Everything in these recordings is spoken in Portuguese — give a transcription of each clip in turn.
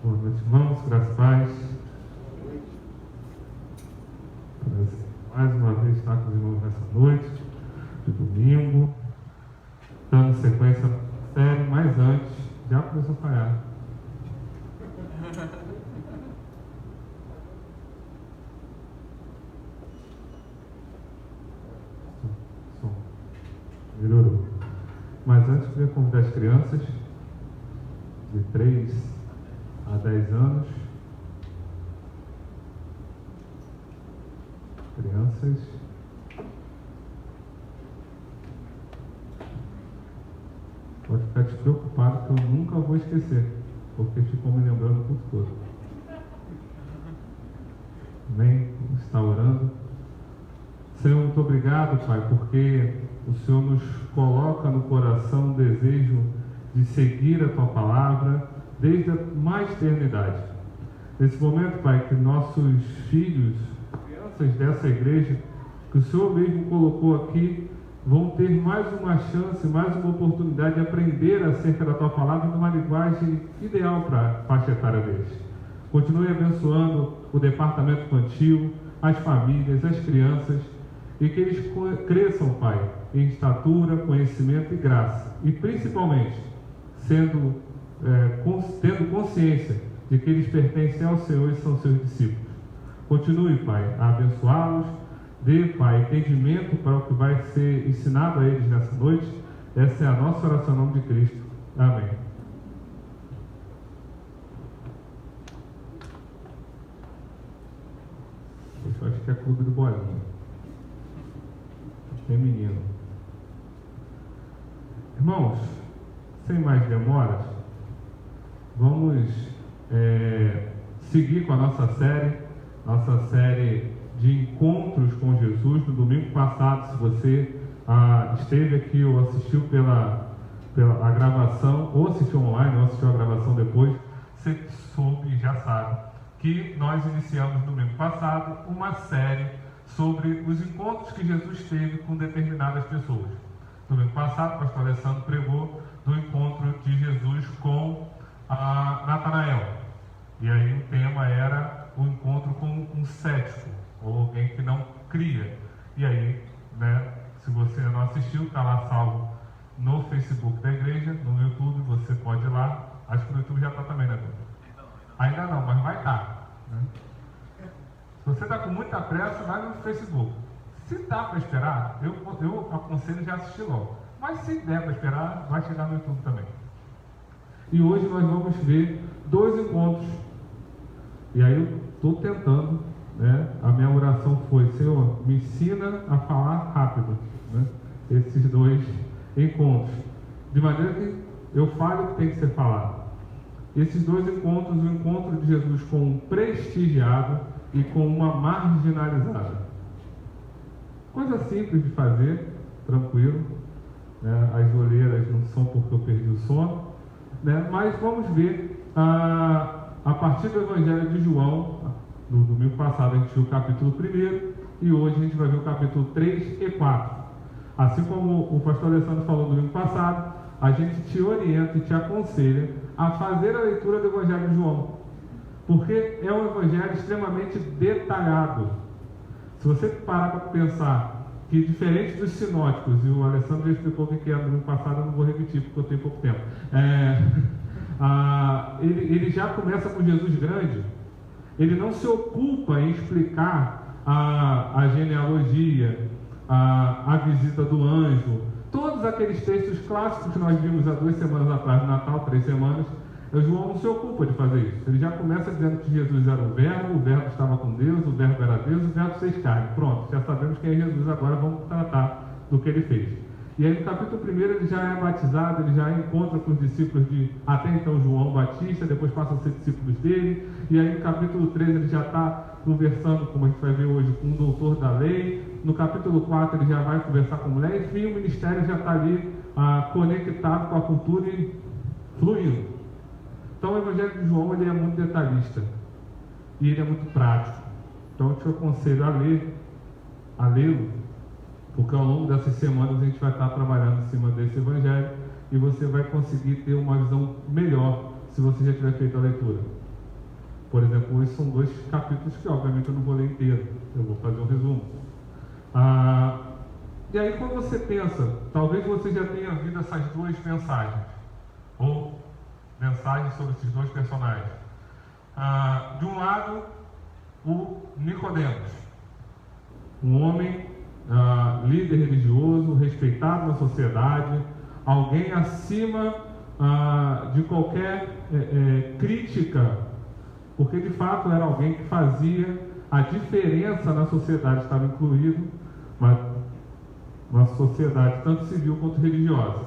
Boa noite, irmãos, graças a paz. Mais uma vez estar com os irmãos nessa noite, de domingo, dando sequência à série, mas antes, já começou a falhar. Som. Melhorou. Mas antes, eu queria convidar as crianças de 3 a 10 anos. Crianças. Pode ficar despreocupado que eu nunca vou esquecer, porque ficou me lembrando o tempo todo. Amém? Está orando. Senhor, muito obrigado, Pai, porque o Senhor nos coloca no coração o desejo de seguir a Tua palavra desde a mais eternidade. Nesse momento, Pai, que nossos filhos, crianças dessa igreja, que o Senhor mesmo colocou aqui, vão ter mais uma chance, mais uma oportunidade de aprender acerca da Tua palavra numa linguagem ideal para a faixa etária deles. Continue abençoando o departamento infantil, as famílias, as crianças, e que eles cresçam, Pai, em estatura, conhecimento e graça, e principalmente tendo consciência de que eles pertencem ao Senhor e são seus discípulos. Continue, Pai, a abençoá-los. Dê, Pai, entendimento para o que vai ser ensinado a eles nessa noite. Essa é a nossa oração em nome de Cristo. Amém. Eu acho que é clube do bolinho. Tem menino. Irmãos, sem mais demoras, vamos seguir com a nossa série de encontros com Jesus. No domingo passado, se você esteve aqui ou assistiu pela a gravação, ou assistiu online, ou assistiu a gravação depois, você soube e já sabe que nós iniciamos no domingo passado uma série sobre os encontros que Jesus teve com determinadas pessoas. No domingo passado, o pastor Alessandro pregou do encontro de Jesus com Natanael. E aí o tema era o encontro com um cético, ou alguém que não cria. E aí, se você não assistiu, está lá salvo no Facebook da igreja, no YouTube, você pode ir lá. Acho que no YouTube já está também, né, Bruno? Ainda não, mas vai estar. Se você está com muita pressa, vai no Facebook. Se dá para esperar, eu aconselho já assistir logo. Mas se der para esperar, vai chegar no YouTube também. E hoje nós vamos ver 2 encontros. E aí eu estou tentando, a minha oração foi: Senhor, me ensina a falar rápido, esses 2 encontros, de maneira que eu fale o que tem que ser falado. Esses 2 encontros, o encontro de Jesus com um prestigiado e com uma marginalizada. Coisa simples de fazer, tranquilo, as olheiras não são porque eu perdi o sono, mas vamos ver a partir do Evangelho de João. No domingo passado a gente viu o capítulo 1 e hoje a gente vai ver o capítulo 3 e 4. Assim como o pastor Alessandro falou no domingo passado, a gente te orienta e te aconselha a fazer a leitura do Evangelho de João, porque é um evangelho extremamente detalhado. Se você parar para pensar que, diferente dos sinóticos, e o Alessandro já explicou o que é no domingo passado, eu não vou repetir porque eu tenho pouco tempo, ele já começa com Jesus grande. Ele não se ocupa em explicar a genealogia, a visita do anjo, todos aqueles textos clássicos que nós vimos há 2 semanas atrás, no Natal, 3 semanas. João não se ocupa de fazer isso. Ele já começa dizendo que Jesus era o Verbo estava com Deus, o Verbo era Deus, o Verbo fez carne. Pronto, já sabemos quem é Jesus, agora vamos tratar do que ele fez. E aí no capítulo 1 ele já é batizado, ele já encontra com os discípulos de, até então, João Batista, depois passa a ser discípulos dele, e aí no capítulo 3 ele já está conversando, como a gente vai ver hoje, com um doutor da lei. No capítulo 4 ele já vai conversar com mulher, enfim, o ministério já está ali conectado com a cultura e fluindo. Então o Evangelho de João ele é muito detalhista e ele é muito prático. Então eu te aconselho a lê-lo, porque ao longo dessas semanas a gente vai estar trabalhando em cima desse Evangelho e você vai conseguir ter uma visão melhor se você já tiver feito a leitura. Por exemplo, esses são 2 capítulos que, obviamente, eu não vou ler inteiro. Eu vou fazer um resumo. E aí, quando você pensa, talvez você já tenha ouvido essas 2 mensagens, ou mensagens sobre esses 2 personagens. De um lado, o Nicodemos, um homem líder religioso, respeitado na sociedade, alguém acima de qualquer crítica, porque de fato era alguém que fazia a diferença na sociedade, estava incluído na sociedade tanto civil quanto religiosa.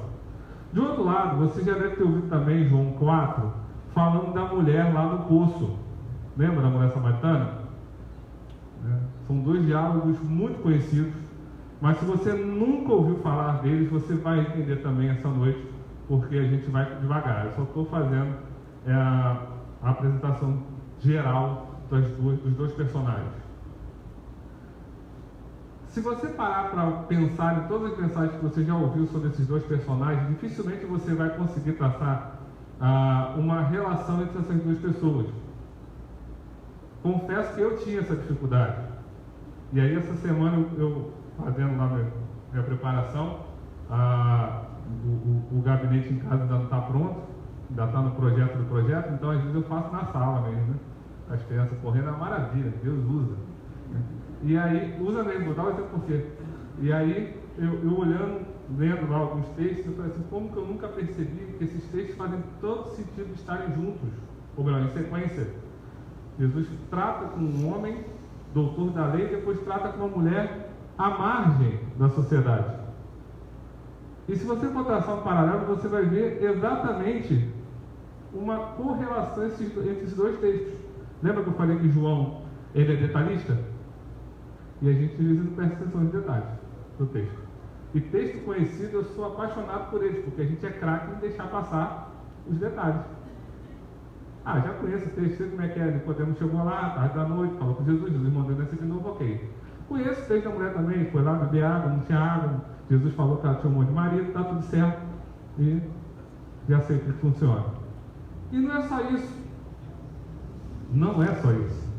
De outro lado, você já deve ter ouvido também João 4, falando da mulher lá no poço. Lembra da mulher samaritana? São 2 diálogos muito conhecidos, mas se você nunca ouviu falar deles, você vai entender também essa noite, porque a gente vai devagar. Eu só estou fazendo a apresentação geral dos 2 personagens. Se você parar para pensar em todas as mensagens que você já ouviu sobre esses 2 personagens, dificilmente você vai conseguir traçar uma relação entre essas 2 pessoas. Confesso que eu tinha essa dificuldade. E aí essa semana eu fazendo lá minha preparação, o gabinete em casa ainda não está pronto, ainda está no projeto do projeto, então às vezes eu faço na sala mesmo, né? As crianças correndo é uma maravilha, Deus usa. E aí, usa mesmo, vou dar um exemplo por quê. E aí, eu olhando, lendo lá alguns textos, eu falei assim, como que eu nunca percebi que esses textos fazem todo sentido de estarem juntos, ou melhor, em sequência. Jesus trata com um homem, doutor da lei, depois trata com uma mulher à margem da sociedade. E se você for traçar um paralelo, você vai ver exatamente uma correlação entre esses 2 textos. Lembra que eu falei que João, ele é detalhista? E a gente às vezes não presta atenção nos detalhes do texto. E texto conhecido, eu sou apaixonado por eles, porque a gente é craque em deixar passar os detalhes. Já conheço o texto, sei como é que é. Nicodemo chegou lá, tarde da noite, falou com Jesus, Jesus mandou descer de novo, ok. Conheço o texto da mulher também, foi lá beber água, não tinha água, Jesus falou que ela tinha um monte de marido, está tudo certo. E já sei que funciona. E não é só isso. Não é só isso.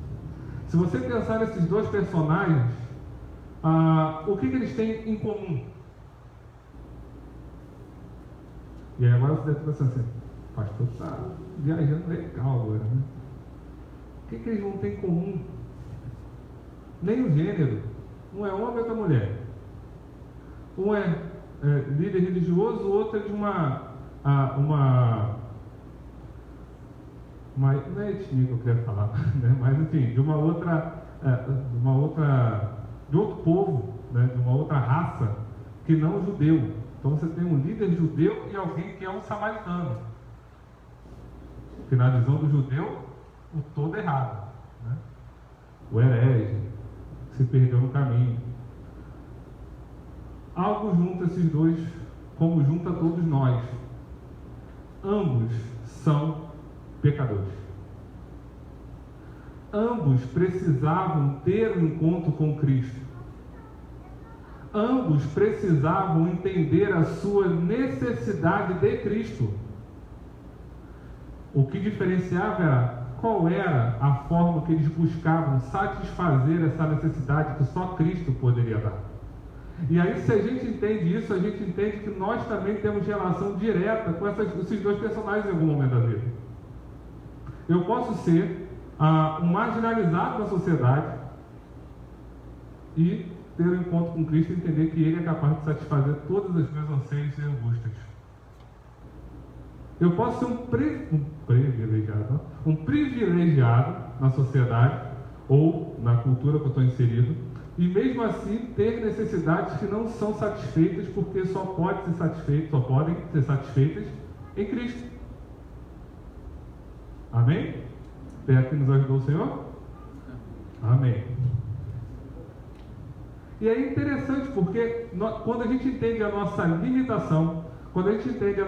Se você pensar nesses 2 personagens, o que eles têm em comum? E aí agora você deve estar pensando assim, pastor, está viajando legal agora, né? O que eles não têm em comum? Nem o gênero. Um é homem e outra mulher. Um é líder religioso, o outro é de não é etnia que eu quero falar, né? Mas enfim, de outro povo, né? De uma outra raça que não o judeu. Então você tem um líder judeu e alguém que é um samaritano, que na visão do judeu o todo errado, né? O herege, que se perdeu no caminho. Algo junta esses 2, como junta todos nós. Ambos são pecadores. Ambos precisavam ter um encontro com Cristo. Ambos precisavam entender a sua necessidade de Cristo. O que diferenciava era qual era a forma que eles buscavam satisfazer essa necessidade que só Cristo poderia dar. E aí, se a gente entende isso, a gente entende que nós também temos relação direta com esses 2 personagens em algum momento da vida. Eu posso ser um marginalizado na sociedade e ter um encontro com Cristo e entender que Ele é capaz de satisfazer todas as meus anseios e angústias. Eu posso ser um privilegiado na sociedade ou na cultura que eu estou inserido, e mesmo assim ter necessidades que não são satisfeitas, porque só podem ser satisfeitas em Cristo. Amém? Até aqui nos ajudou o Senhor? Amém. E é interessante porque quando a gente entende a nossa limitação, quando a gente entende a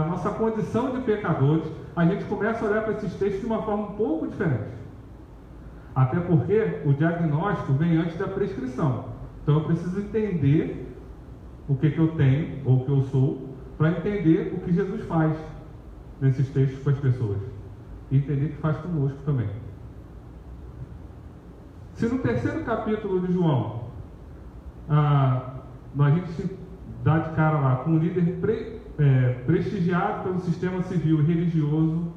nossa condição de pecadores, a gente começa a olhar para esses textos de uma forma um pouco diferente. Até porque o diagnóstico vem antes da prescrição. Então eu preciso entender o que eu tenho, ou o que eu sou, para entender o que Jesus faz nesses textos com as pessoas. e entender que faz conosco também. Se no terceiro capítulo de João, a gente dá de cara lá com um líder prestigiado pelo sistema civil e religioso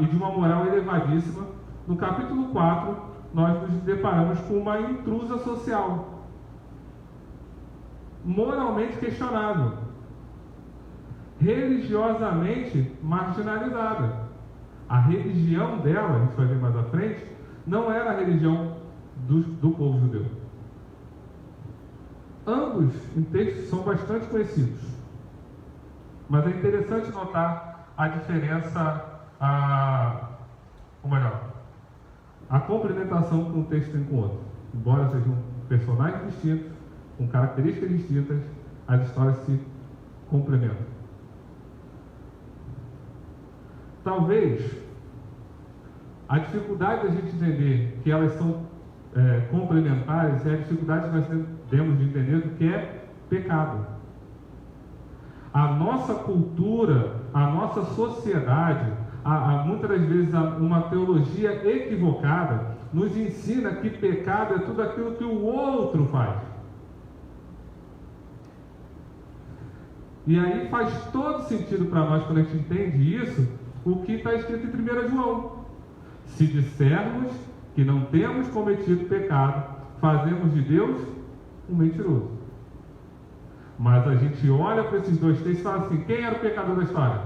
e de uma moral elevadíssima, no capítulo 4 nós nos deparamos com uma intrusa social, moralmente questionável, religiosamente marginalizada. A religião dela, a gente vai ver mais à frente, não era a religião do povo judeu. Ambos em textos são bastante conhecidos, mas é interessante notar a diferença, ou melhor, a complementação que um texto tem com o outro. Embora sejam personagens distintos, com características distintas, as histórias se complementam. Talvez a dificuldade da gente entender que elas são complementares é a dificuldade que nós temos de entender do que é pecado. A nossa cultura, a nossa sociedade, muitas das vezes uma teologia equivocada nos ensina que pecado é tudo aquilo que o outro faz. E aí faz todo sentido para nós, quando a gente entende isso, o que está escrito em 1 João. Se dissermos que não temos cometido pecado, fazemos de Deus um mentiroso. Mas a gente olha para esses dois textos e fala assim: quem era o pecador da história?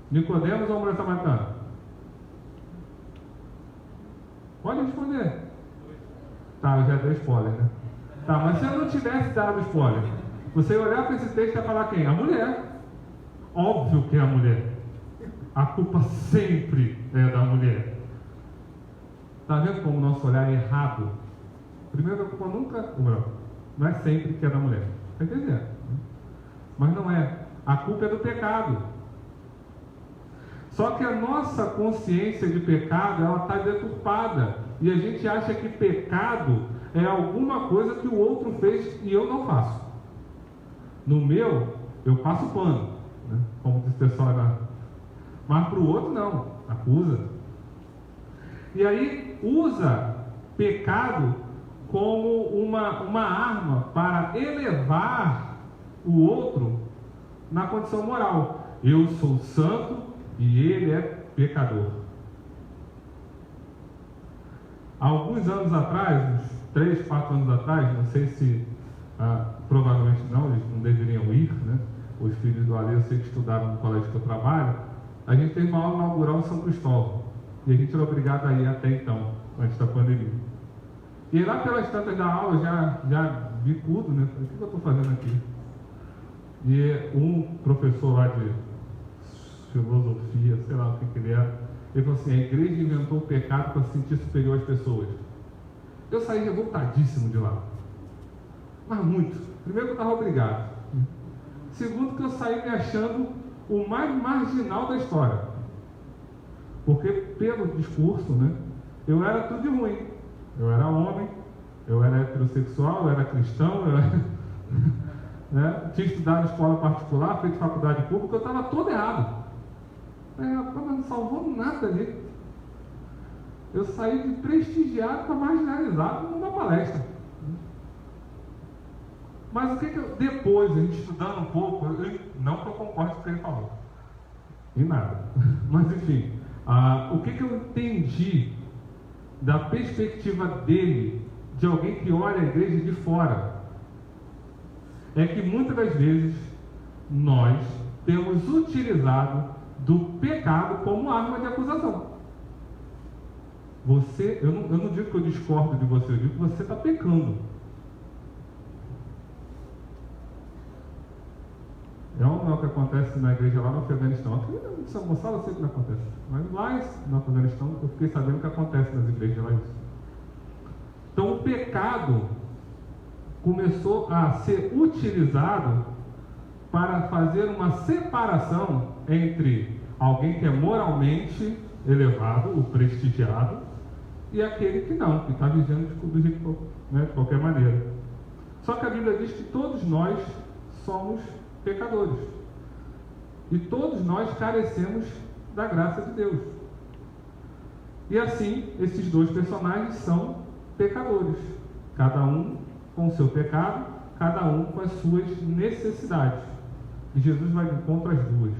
Nicodemos ou a mulher samaritana? Pode responder. Tá, eu já dei spoiler, né? Tá, mas se eu não tivesse dado spoiler, você olhar para esse texto e falar quem? A mulher. Óbvio que é a mulher. A culpa sempre é da mulher. Está vendo como o nosso olhar é errado? Primeiro, a culpa nunca, não é sempre que é da mulher. Está entendendo? Mas não é. A culpa é do pecado. Só que a nossa consciência de pecado, ela está deturpada. E a gente acha que pecado é alguma coisa que o outro fez e eu não faço. No meu, eu passo pano, né? Como diz o pessoal, mas para o outro não, acusa. E aí usa pecado como uma arma para elevar o outro na condição moral. Eu sou santo e ele é pecador. Há alguns anos atrás, uns 3, 4 anos atrás, não sei se provavelmente não, eles não deveriam ir, né? Os filhos do Ale, eu sei que estudaram no colégio que eu trabalho. A gente teve uma aula inaugural em São Cristóvão. E a gente era obrigado a ir até então, antes da pandemia. E lá pelas tantas da aula, já vi tudo, né? Falei, o que eu estou fazendo aqui? E um professor lá de filosofia, sei lá o que ele era, ele falou assim: a igreja inventou o pecado para se sentir superior às pessoas. Eu saí revoltadíssimo de lá. Mas muito. Primeiro que eu estava obrigado. Segundo que eu saí me achando o mais marginal da história. Porque pelo discurso, né, eu era tudo de ruim. Eu era homem, eu era heterossexual, eu era cristão, eu era, né, tinha estudado em escola particular, feito faculdade pública, eu estava todo errado. Mas não salvou nada ali. Eu saí de prestigiado para marginalizado numa palestra. Mas o que eu, depois, a gente estudando um pouco, não que eu concorde com o que ele falou, em nada, mas enfim, o que eu entendi da perspectiva dele, de alguém que olha a igreja de fora, é que muitas das vezes nós temos utilizado do pecado como arma de acusação. Eu não digo que eu discordo de você, eu digo que você está pecando. É o que acontece na igreja lá no Afeganistão. Aqui em São Gonçalo eu sei que não acontece. Mas lá no Afeganistão eu fiquei sabendo que acontece nas igrejas lá isso. Então o pecado começou a ser utilizado para fazer uma separação entre alguém que é moralmente elevado, o prestigiado, e aquele que não, que está vivendo de qualquer maneira. Só que a Bíblia diz que todos nós somos pecadores. E todos nós carecemos da graça de Deus. E assim, esses dois personagens são pecadores, cada um com o seu pecado, cada um com as suas necessidades. E Jesus vai de encontro às duas,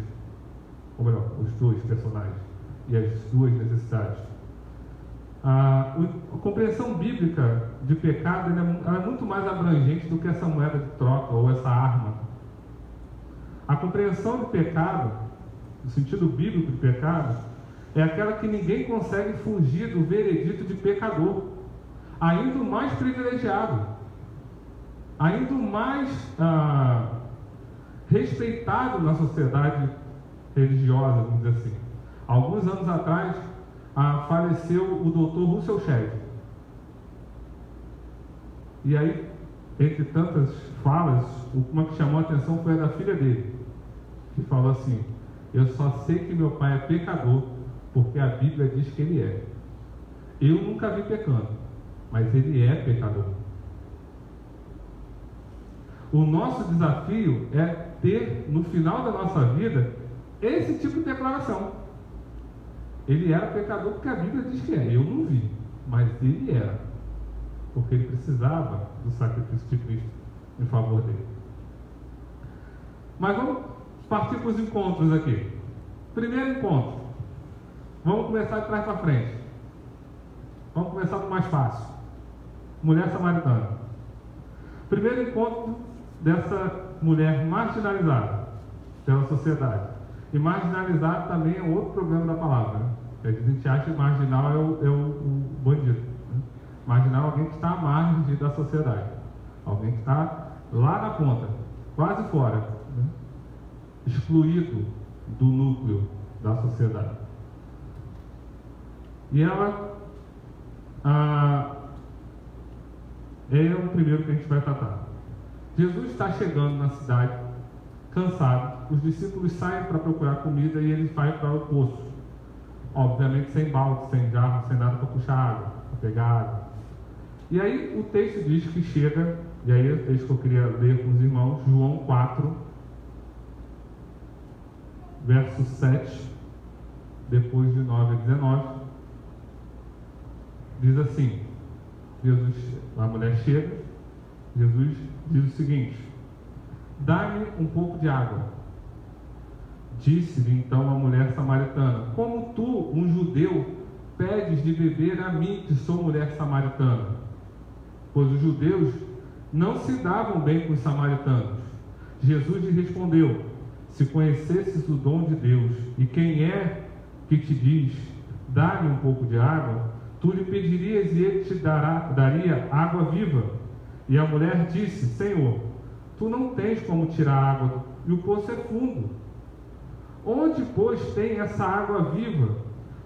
ou melhor, os dois personagens e as duas necessidades. A compreensão bíblica de pecado ela é muito mais abrangente do que essa moeda de troca ou essa arma. A compreensão de pecado, no sentido bíblico de pecado, é aquela que ninguém consegue fugir do veredito de pecador, ainda o mais privilegiado, ainda o mais respeitado na sociedade religiosa, vamos dizer assim. Alguns anos atrás, faleceu o Dr. Russell Shedd. E aí, entre tantas falas, uma que chamou a atenção foi a da filha dele, que falou assim: eu só sei que meu pai é pecador porque a Bíblia diz que ele é. Eu nunca vi pecando, mas ele é pecador. O nosso desafio é ter, no final da nossa vida, esse tipo de declaração. Ele era pecador porque a Bíblia diz que é. Eu não vi, mas ele era, porque ele precisava do sacrifício de Cristo em favor dele. Mas vamos partir para os encontros aqui. Primeiro encontro. Vamos começar de trás para frente. Vamos começar do mais fácil. Mulher samaritana. Primeiro encontro dessa mulher marginalizada pela sociedade. E marginalizado também é outro problema da palavra, né? A gente acha que marginal é o bandido, né? Marginal é alguém que está à margem da sociedade, alguém que está lá na ponta, quase fora, né? Excluído do núcleo da sociedade. E ela é o primeiro que a gente vai tratar. Jesus está chegando na cidade, cansado. Os discípulos saem para procurar comida e ele vai para o poço. Obviamente sem balde, sem jarro, sem nada para puxar água, para pegar água. E aí o texto diz que chega, e aí é o texto que eu queria ler com os irmãos, João 4, verso 7, depois de 9 a 19, diz assim: a mulher chega, Jesus diz o seguinte: dá-me um pouco de água. Disse-lhe então a mulher samaritana: como tu, um judeu, pedes de beber a mim, que sou mulher samaritana? Pois os judeus não se davam bem com os samaritanos. Jesus lhe respondeu: se conhecesses o dom de Deus, e quem é que te diz, dá-me um pouco de água, tu lhe pedirias e ele te daria água viva. E a mulher disse: Senhor, tu não tens como tirar água, e o poço é fundo. Onde, pois, tem essa água viva?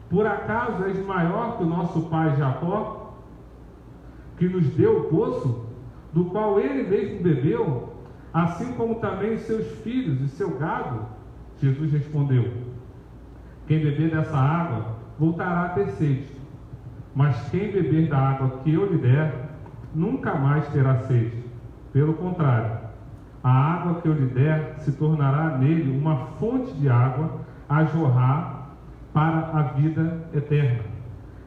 Por acaso és maior que o nosso pai Jacó, que nos deu o poço, do qual ele mesmo bebeu, assim como também os seus filhos e seu gado? Jesus respondeu: quem beber dessa água voltará a ter sede, mas quem beber da água que eu lhe der, nunca mais terá sede. Pelo contrário, a água que eu lhe der se tornará nele uma fonte de água a jorrar para a vida eterna.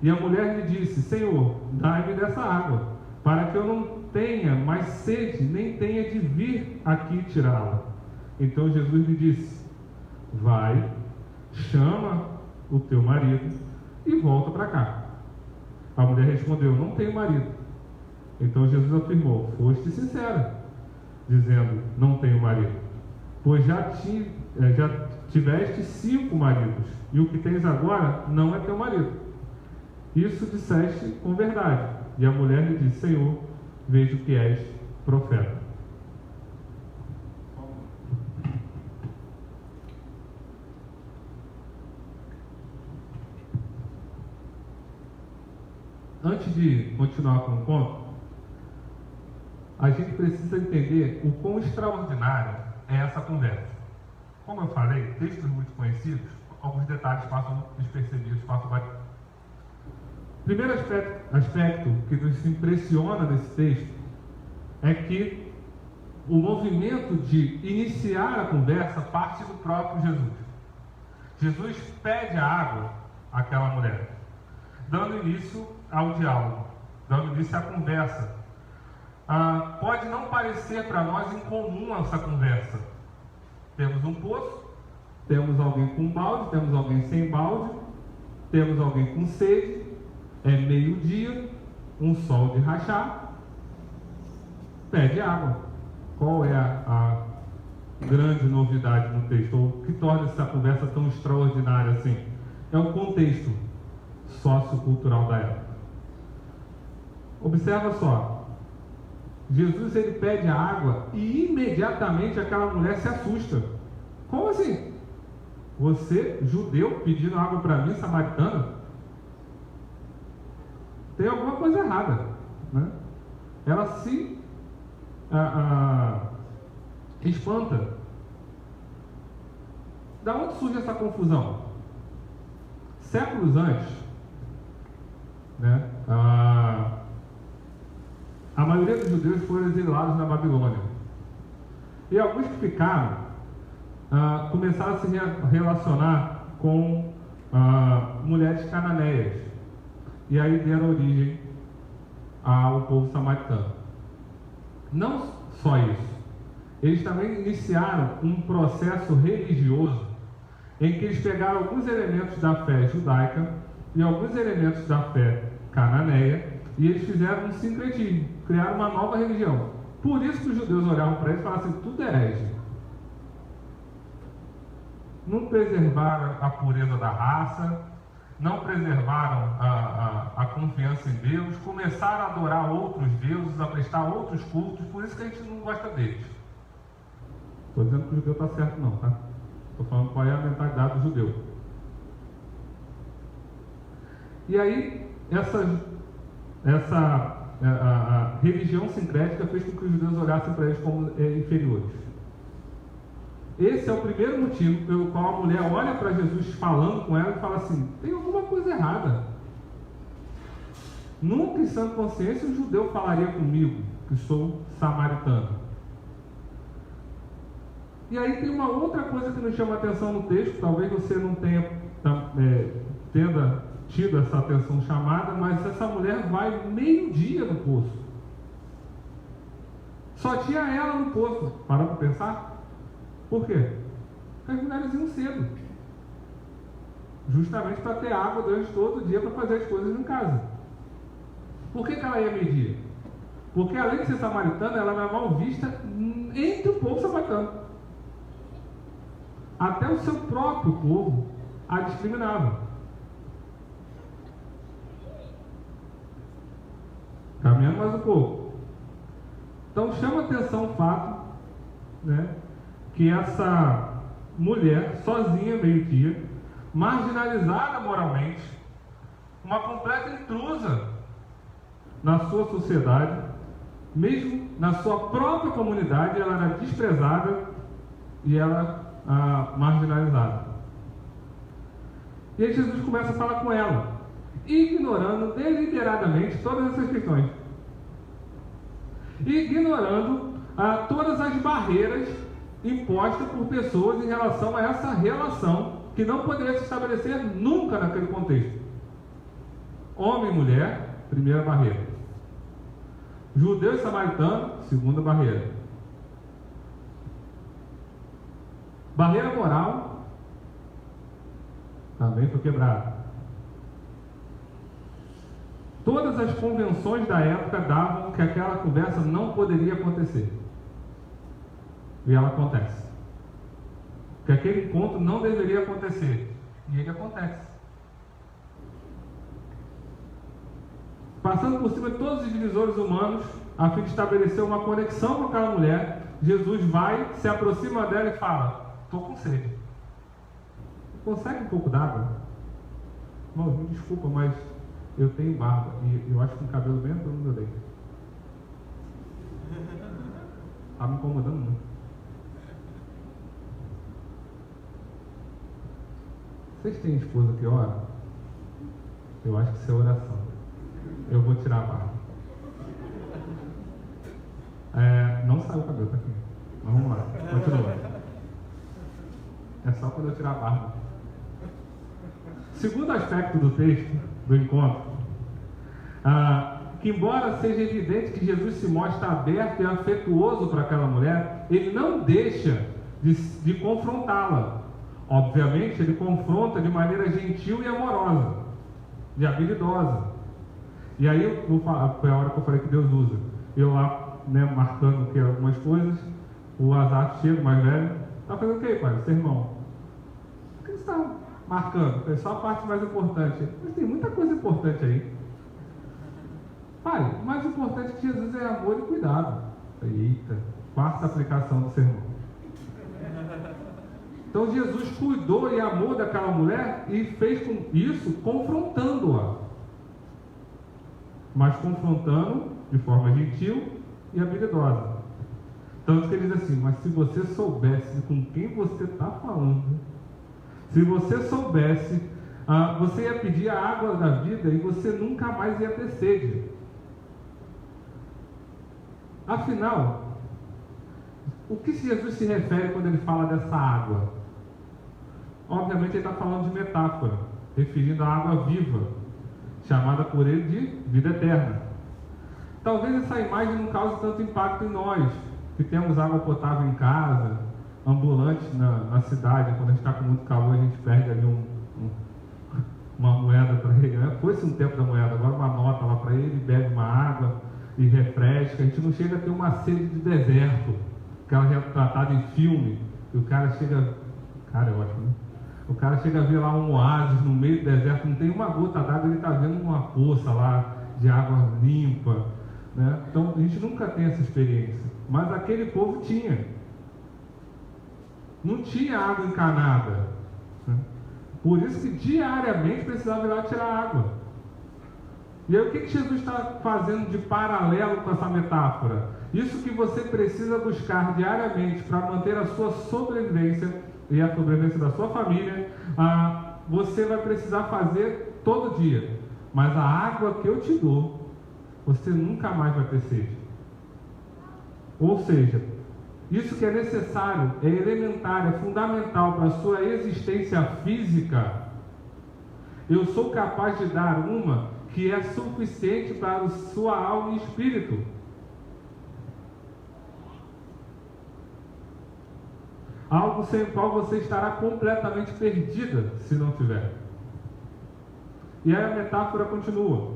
E a mulher lhe disse: Senhor, dai-me dessa água, para que eu não tenha mais sede, nem tenha de vir aqui tirá-la. Então Jesus lhe disse: vai, chama o teu marido e volta para cá. A mulher respondeu: não tenho marido. Então Jesus afirmou: foste sincera, dizendo: não tenho marido, pois já tiveste 5 maridos, e o que tens agora não é teu marido. Isso disseste com verdade. E a mulher lhe disse: Senhor, vejo que és profeta. Antes de continuar com o conto, a gente precisa entender o quão extraordinária é essa conversa. Como eu falei, textos muito conhecidos, alguns detalhes passam despercebidos, passam batidos. Primeiro aspecto que nos impressiona nesse texto é que o movimento de iniciar a conversa parte do próprio Jesus. Jesus pede a água àquela mulher, dando início ao diálogo, dando início à conversa. Pode não parecer para nós incomum essa conversa. Temos um poço, temos alguém com balde, temos alguém sem balde, temos alguém com sede, é meio-dia, um sol de rachar, pede água. Qual é a grande novidade no texto, ou que torna essa conversa tão extraordinária assim? É o contexto sociocultural da época. Observa só, Jesus ele pede a água e imediatamente aquela mulher se assusta. Como assim? Você, judeu, pedindo água para mim, samaritana? Tem alguma coisa errada, né? Ela se espanta. Da onde surge essa confusão? Séculos antes, né, a maioria dos judeus foram exilados na Babilônia. E alguns que ficaram começaram a se relacionar com mulheres cananeias. E aí deram origem ao povo samaritano. Não só isso. Eles também iniciaram um processo religioso em que eles pegaram alguns elementos da fé judaica e alguns elementos da fé cananeia e eles fizeram um sincretismo, criaram uma nova religião. Por isso que os judeus olhavam para eles e falavam assim, tudo é herege. Não preservaram a pureza da raça, não preservaram a confiança em Deus, começaram a adorar outros deuses, a prestar outros cultos, por isso que a gente não gosta deles. Estou dizendo que o judeu está certo não, tá? Estou falando qual é a mentalidade do judeu. E aí, a religião sincrética fez com que os judeus olhassem para eles como inferiores. Esse é o primeiro motivo pelo qual a mulher olha para Jesus falando com ela e fala assim, tem alguma coisa errada. Nunca em sã consciência um judeu falaria comigo, que sou samaritano. E aí tem uma outra coisa que nos chama a atenção no texto, talvez você não tenha tido essa atenção chamada, mas essa mulher vai meio-dia no poço. Só tinha ela no poço. Parou para pensar? Por quê? Porque as mulheres iam cedo. Justamente para ter água durante todo o dia para fazer as coisas em casa. Por que ela ia meio-dia? Porque além de ser samaritana, ela era mal vista entre o povo samaritano. Até o seu próprio povo a discriminava. Caminhando mais um pouco. Então chama atenção o fato, né, que essa mulher, sozinha, meio-dia, marginalizada moralmente, uma completa intrusa na sua sociedade, mesmo na sua própria comunidade, ela era desprezada e ela marginalizada. E aí Jesus começa a falar com ela, ignorando deliberadamente todas essas questões, ignorando todas as barreiras impostas por pessoas em relação a essa relação que não poderia se estabelecer nunca naquele contexto. Homem e mulher, primeira barreira. Judeu e samaritano, segunda barreira. Barreira moral também foi quebrada. Todas as convenções da época davam que aquela conversa não poderia acontecer. E ela acontece. Que aquele encontro não deveria acontecer. E ele acontece. Passando por cima de todos os divisores humanos, a fim de estabelecer uma conexão com aquela mulher, Jesus vai, se aproxima dela e fala, estou com sede. Consegue um pouco d'água? Não, me desculpa, mas eu tenho barba e eu acho que um cabelo bem entrando no meu dente. Está me incomodando muito. Vocês têm esposa que ora? Eu acho que isso é oração. Eu vou tirar a barba. Não saiu o cabelo, tá aqui. Mas vamos lá, continua. É só quando eu tirar a barba. Segundo aspecto do texto, do encontro, que embora seja evidente que Jesus se mostra aberto e afetuoso para aquela mulher, ele não deixa de confrontá-la. Obviamente, ele confronta de maneira gentil e amorosa, e habilidosa. E aí, foi a hora que eu falei que Deus usa. Eu lá, marcando aqui algumas coisas, o Azar chega, mais velho, está fazendo o quê, pai? Sermão. O que você está marcando? É só a parte mais importante. Mas tem muita coisa importante aí. Pai, o mais importante que Jesus é amor e cuidado. Eita, quarta aplicação do sermão. Então Jesus cuidou e amou daquela mulher e fez com isso confrontando-a. Mas confrontando de forma gentil e habilidosa. Tanto que ele diz assim, mas se você soubesse com quem você está falando, se você soubesse, você ia pedir a água da vida e você nunca mais ia ter sede. Afinal, o que Jesus se refere quando ele fala dessa água? Obviamente ele está falando de metáfora, referindo à água viva, chamada por ele de vida eterna. Talvez essa imagem não cause tanto impacto em nós, que temos água potável em casa, ambulante na cidade. Quando a gente está com muito calor, a gente perde ali uma moeda para ele, né? Foi-se um tempo da moeda, agora uma nota lá para ele, bebe uma água e refresca. A gente não chega a ter uma sede de deserto, aquela já tratada em filme, e o cara chega, cara, é ótimo, né? O cara chega a ver lá um oásis no meio do deserto, não tem uma gota d'água, ele está vendo uma poça lá de água limpa, né? Então a gente nunca tem essa experiência, mas aquele povo tinha. Não tinha água encanada, né? Por isso que diariamente precisava ir lá tirar água. E aí o que Jesus está fazendo de paralelo com essa metáfora? Isso que você precisa buscar diariamente para manter a sua sobrevivência e a sobrevivência da sua família, você vai precisar fazer todo dia. Mas a água que eu te dou, você nunca mais vai ter sede. Ou seja, isso que é necessário, é elementar, é fundamental para a sua existência física. Eu sou capaz de dar uma que é suficiente para a sua alma e espírito. Algo sem o qual você estará completamente perdida se não tiver. E aí a metáfora continua.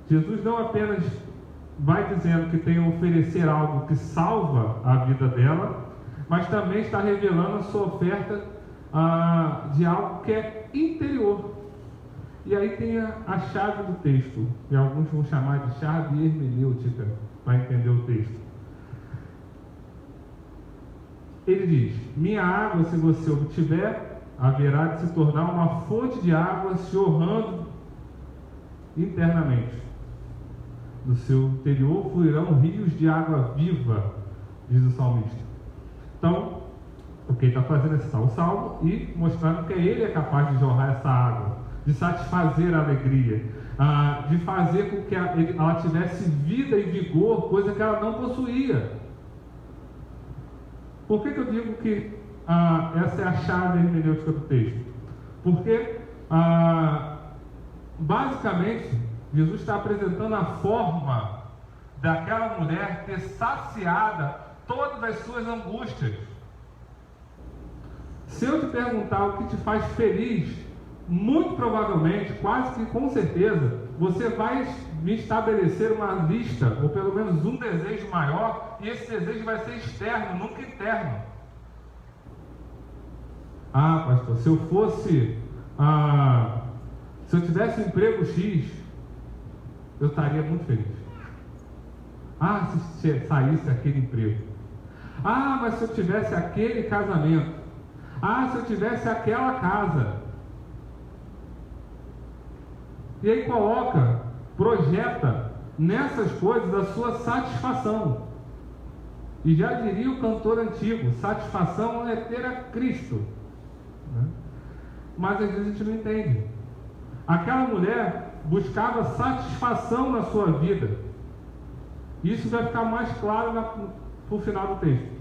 Jesus não apenas vai dizendo que tem a oferecer algo que salva a vida dela, mas também está revelando a sua oferta de algo que é interior. E aí tem a chave do texto, e alguns vão chamar de chave hermenêutica, para entender o texto. Ele diz, minha água, se você obtiver, haverá de se tornar uma fonte de água jorrando internamente. Do seu interior fluirão rios de água viva, diz o salmista. Então, o que ele está fazendo é citar o salmo e mostrando que ele é capaz de jorrar essa água, de satisfazer a alegria, de fazer com que ela tivesse vida e vigor, coisa que ela não possuía. Por que eu digo que essa é a chave hermenêutica do texto? Porque, basicamente, Jesus está apresentando a forma daquela mulher ter saciada todas as suas angústias. Se eu te perguntar o que te faz feliz, muito provavelmente, quase que com certeza, você vai me estabelecer uma lista, ou pelo menos um desejo maior, e esse desejo vai ser externo, nunca interno. Pastor, se eu tivesse um emprego X, eu estaria muito feliz. Se saísse aquele emprego. Mas se eu tivesse aquele casamento. Se eu tivesse aquela casa. E aí projeta nessas coisas a sua satisfação. E já diria o cantor antigo, satisfação é ter a Cristo. Né? Mas às vezes a gente não entende. Aquela mulher buscava satisfação na sua vida. Isso vai ficar mais claro no final do texto.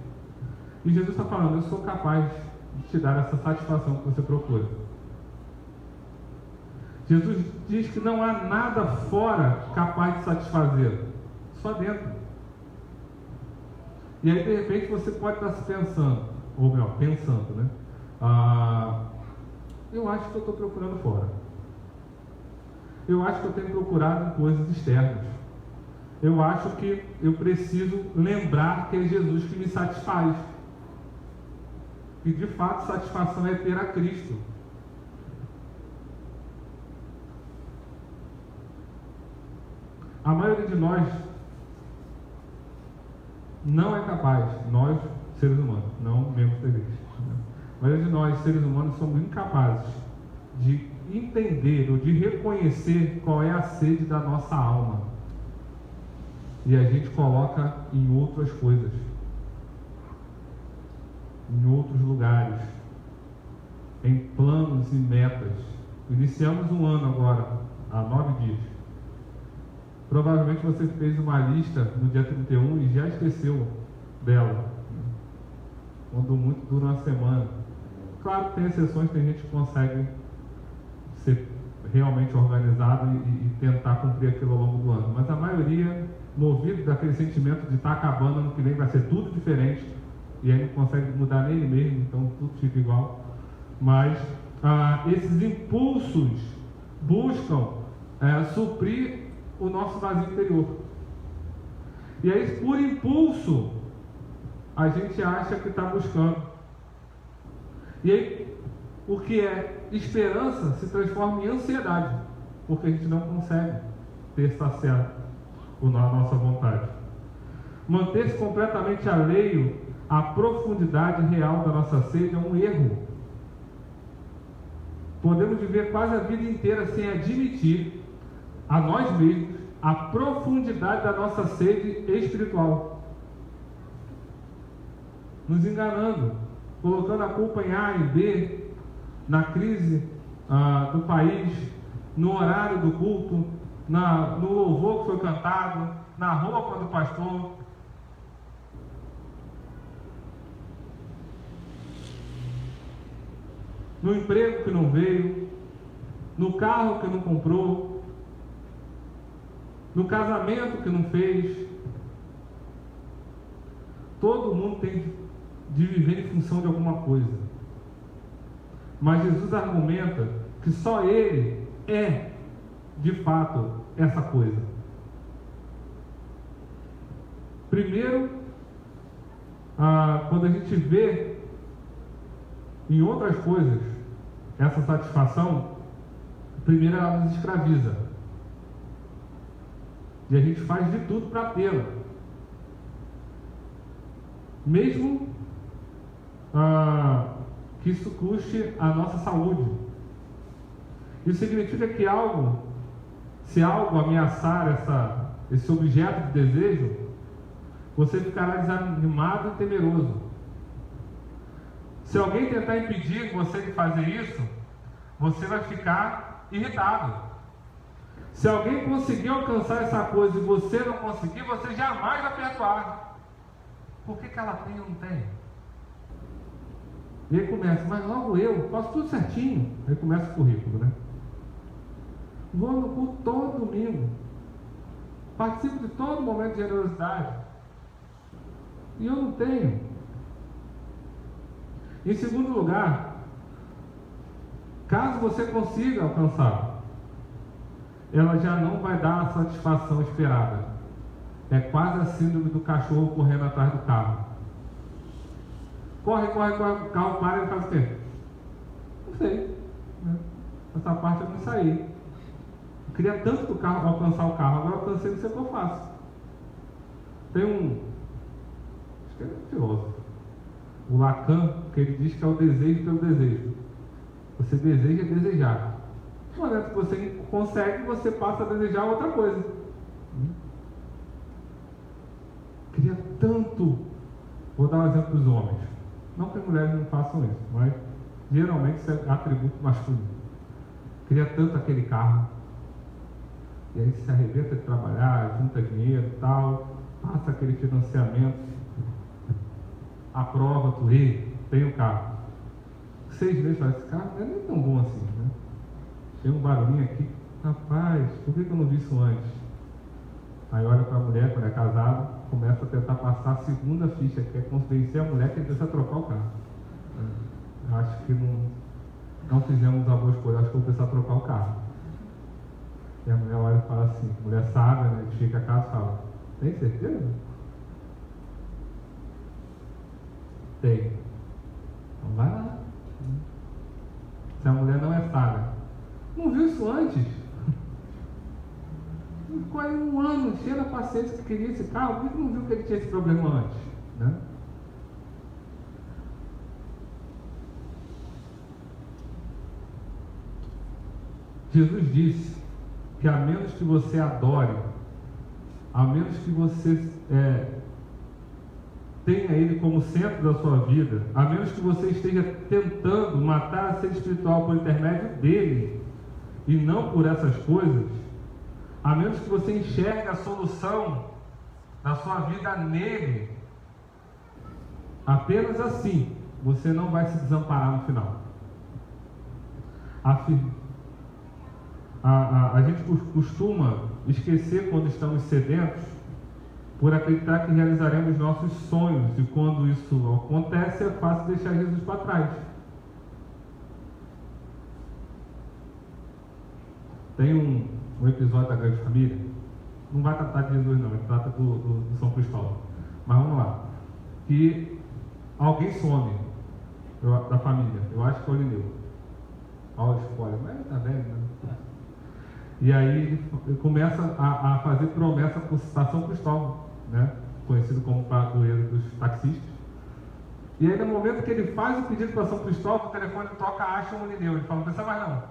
E Jesus está falando, eu sou capaz de te dar essa satisfação que você procura. Jesus diz que não há nada fora capaz de satisfazer, só dentro. E aí, de repente, você pode estar se pensando, ou melhor, pensando, né? Eu acho que eu estou procurando fora. Eu acho que eu tenho procurado em coisas externas. Eu acho que eu preciso lembrar que é Jesus que me satisfaz. E de fato, satisfação é ter a Cristo. A maioria de nós não é capaz, nós, seres humanos, não membros da igreja, né? A maioria de nós, seres humanos, somos incapazes de entender ou de reconhecer qual é a sede da nossa alma. E a gente coloca em outras coisas, em outros lugares, em planos e metas. Iniciamos um ano agora, há 9 dias. Provavelmente você fez uma lista no dia 31 e já esqueceu dela. Quando muito dura uma semana. Claro que tem exceções, tem gente que consegue ser realmente organizado e tentar cumprir aquilo ao longo do ano. Mas a maioria, movido daquele sentimento de estar acabando, ano que vem vai ser tudo diferente, e aí não consegue mudar nem ele mesmo, então tudo fica igual. Mas esses impulsos buscam suprir o nosso vazio interior. E aí, por impulso, a gente acha que está buscando. E aí, o que é esperança se transforma em ansiedade, porque a gente não consegue ter saciado a nossa vontade. Manter-se completamente alheio à profundidade real da nossa sede é um erro. Podemos viver quase a vida inteira sem admitir a nós mesmos a profundidade da nossa sede espiritual, nos enganando, colocando a culpa em A e B, na crise do país, no horário do culto, no louvor que foi cantado, na roupa do pastor. No emprego que não veio, no carro que não comprou, no casamento que não fez. Todo mundo tem de viver em função de alguma coisa. Mas Jesus argumenta que só Ele é, de fato, essa coisa. Primeiro, quando a gente vê em outras coisas essa satisfação, primeiro ela nos escraviza. E a gente faz de tudo para tê-la. Mesmo que isso custe a nossa saúde. Isso significa que se algo ameaçar esse objeto de desejo, você ficará desanimado e temeroso. Se alguém tentar impedir você de fazer isso, você vai ficar irritado. Se alguém conseguir alcançar essa coisa e você não conseguir, você jamais vai perdoar. Por que ela tem ou não tem? E aí começa, mas logo eu faço tudo certinho. Aí começa o currículo, né? Vou no culto todo domingo, participo de todo momento de generosidade, e eu não tenho. Em segundo lugar, caso você consiga alcançar, ela já não vai dar a satisfação esperada. É quase a síndrome do cachorro correndo atrás do carro. Corre, o carro para e faz o quê? Não sei, né? Essa parte eu não saí. Eu queria tanto que o carro alcançar o carro, agora eu alcancei, não sei o que eu faço. Tem acho que é um filósofo, o Lacan, que ele diz que é o desejo pelo desejo. Você deseja desejar. No momento que você consegue, você passa a desejar outra coisa. Queria tanto. Vou dar um exemplo dos homens. Não que as mulheres não façam isso, mas geralmente isso é atributo masculino. Queria tanto aquele carro. E aí se arrebenta de trabalhar, junta dinheiro e tal, passa aquele financiamento, aprova, tem o carro. 6 meses, fala, esse carro não é nem tão bom assim, né? Tem um barulhinho aqui, rapaz, por que eu não vi isso antes? Aí olha para a mulher, quando é casado, começa a tentar passar a segunda ficha, que é convencer a mulher que ele precisa trocar o carro. Eu acho que não fizemos a boa escolha, acho que eu vou precisar trocar o carro. E a mulher olha e fala assim, a mulher sábia, né, chega a casa e fala, tem certeza? Tem. Então vai lá. Se a mulher não é sábia, não viu isso antes? Ficou aí 1 ano, cheio da paciência que queria esse carro, por que não viu que ele tinha esse problema antes? Né? Jesus disse que a menos que você adore, a menos que você tenha Ele como centro da sua vida, a menos que você esteja tentando matar a sede espiritual por intermédio dele e não por essas coisas, a menos que você enxergue a solução da sua vida nele, apenas assim você não vai se desamparar no final. A gente costuma esquecer quando estamos sedentos por acreditar que realizaremos nossos sonhos, e quando isso acontece é fácil deixar Jesus para trás. Tem um episódio da Grande Família, não vai tratar de Jesus não, ele trata do São Cristóvão, mas vamos lá, que alguém some da família, eu acho que é o Lineu, olha o spoiler, mas ele tá velho, né? E aí ele começa a fazer promessa para São Cristóvão, né? Conhecido como padroeiro dos taxistas. E aí no momento que ele faz o pedido para São Cristóvão, o telefone toca, acha um Lineu, ele fala, não precisa mais não.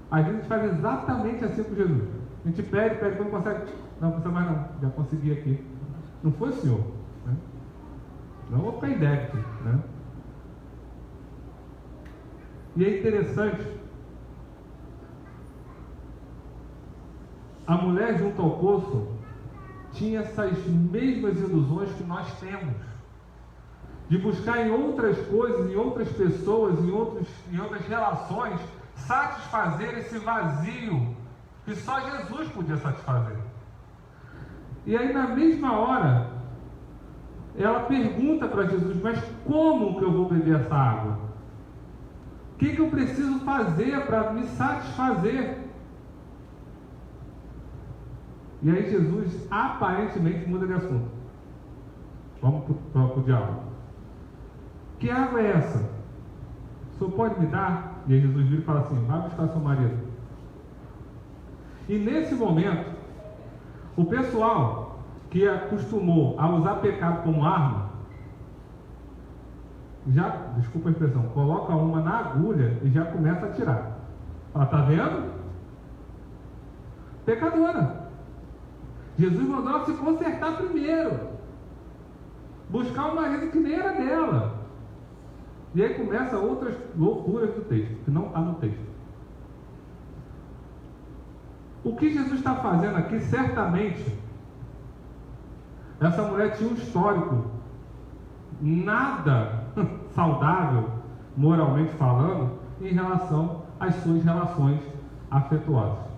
Às vezes a gente faz exatamente assim com Jesus. A gente pede, não consegue, não precisa mais não, já consegui aqui. Não foi o senhor, né? Não vou ficar em débito, né? E é interessante, a mulher junto ao poço tinha essas mesmas ilusões que nós temos, de buscar em outras coisas, em outras pessoas, em outras relações, satisfazer esse vazio que só Jesus podia satisfazer. E aí na mesma hora ela pergunta para Jesus, mas como que eu vou beber essa água? O que eu preciso fazer para me satisfazer? E aí Jesus aparentemente muda de assunto. Vamos para o diálogo. Que água é essa? O senhor pode me dar? E aí Jesus vira e fala assim, vai buscar seu marido. E nesse momento, o pessoal que acostumou a usar pecado como arma, já, desculpa a expressão, coloca uma na agulha e já começa a atirar. Fala, tá vendo? Pecadora. Jesus mandou ela se consertar primeiro, buscar um marido que nem era dela. E aí começa outras loucuras do texto, que não está no texto. O que Jesus está fazendo aqui, certamente, essa mulher tinha um histórico nada saudável, moralmente falando, em relação às suas relações afetuosas.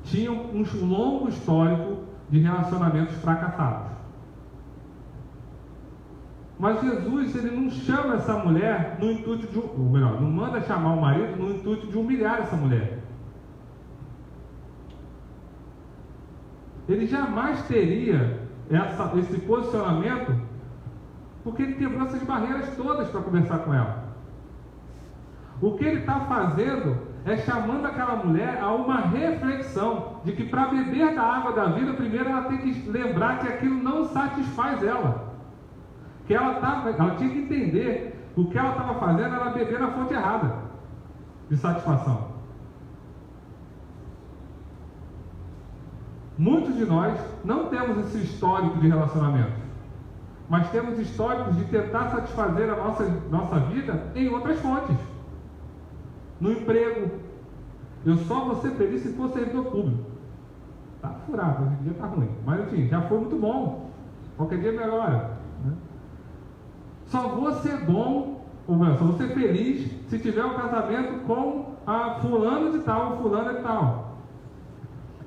Tinha um longo histórico de relacionamentos fracassados. Mas Jesus, ele não chama essa mulher no intuito de, ou melhor, não manda chamar o marido no intuito de humilhar essa mulher. Ele jamais teria esse posicionamento, porque ele quebrou essas barreiras todas para conversar com ela. O que ele está fazendo é chamando aquela mulher a uma reflexão de que para beber da água da vida, primeiro ela tem que lembrar que aquilo não satisfaz ela. Que ela tinha que entender que o que ela estava fazendo era beber na fonte errada de satisfação. Muitos de nós não temos esse histórico de relacionamento, mas temos históricos de tentar satisfazer a nossa vida em outras fontes. No emprego, eu só vou ser feliz se for servidor público. Está furado, hoje em dia está ruim, mas enfim, já foi muito bom. Qualquer dia melhora, né? Só vou ser bom Ou só vou ser feliz se tiver um casamento com a fulano de tal, ou fulano de tal.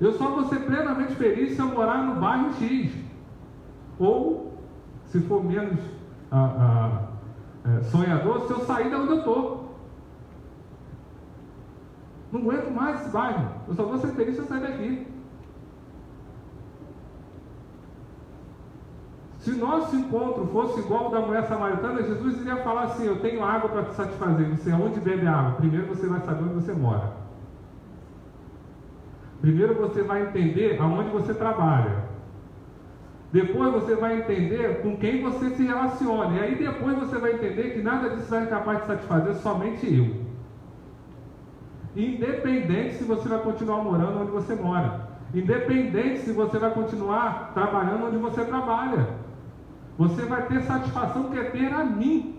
Eu só vou ser plenamente feliz se eu morar no bairro X. Ou, se for menos sonhador, se eu sair de onde eu estou. Não aguento mais esse bairro. Eu só vou ser feliz se eu sair daqui. Se nosso encontro fosse igual ao da mulher samaritana, Jesus iria falar assim: eu tenho água para te satisfazer. Você aonde bebe água? Primeiro você vai saber onde você mora. Primeiro você vai entender aonde você trabalha. Depois você vai entender com quem você se relaciona. E aí depois você vai entender que nada disso vai ser capaz de satisfazer somente eu. Independente se você vai continuar morando onde você mora. Independente se você vai continuar trabalhando onde você trabalha. Você vai ter satisfação que é ter a mim.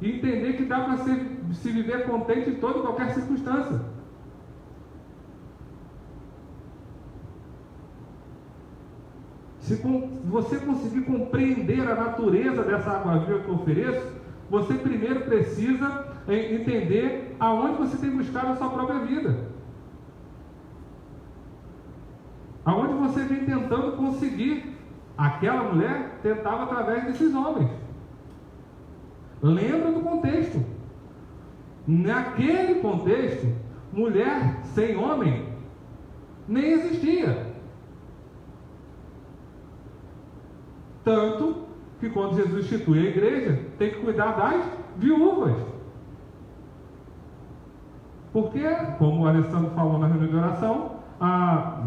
E entender que dá para se viver contente em toda e qualquer circunstância. Se você conseguir compreender a natureza dessa água viva que eu ofereço, você primeiro precisa entender aonde você tem buscado a sua própria vida. Aonde você vem tentando conseguir. Aquela mulher tentava através desses homens. Lembra do contexto. Naquele contexto, mulher sem homem nem existia. Tanto que quando Jesus institui a igreja, tem que cuidar das viúvas. Porque, como o Alessandro falou na reunião de oração,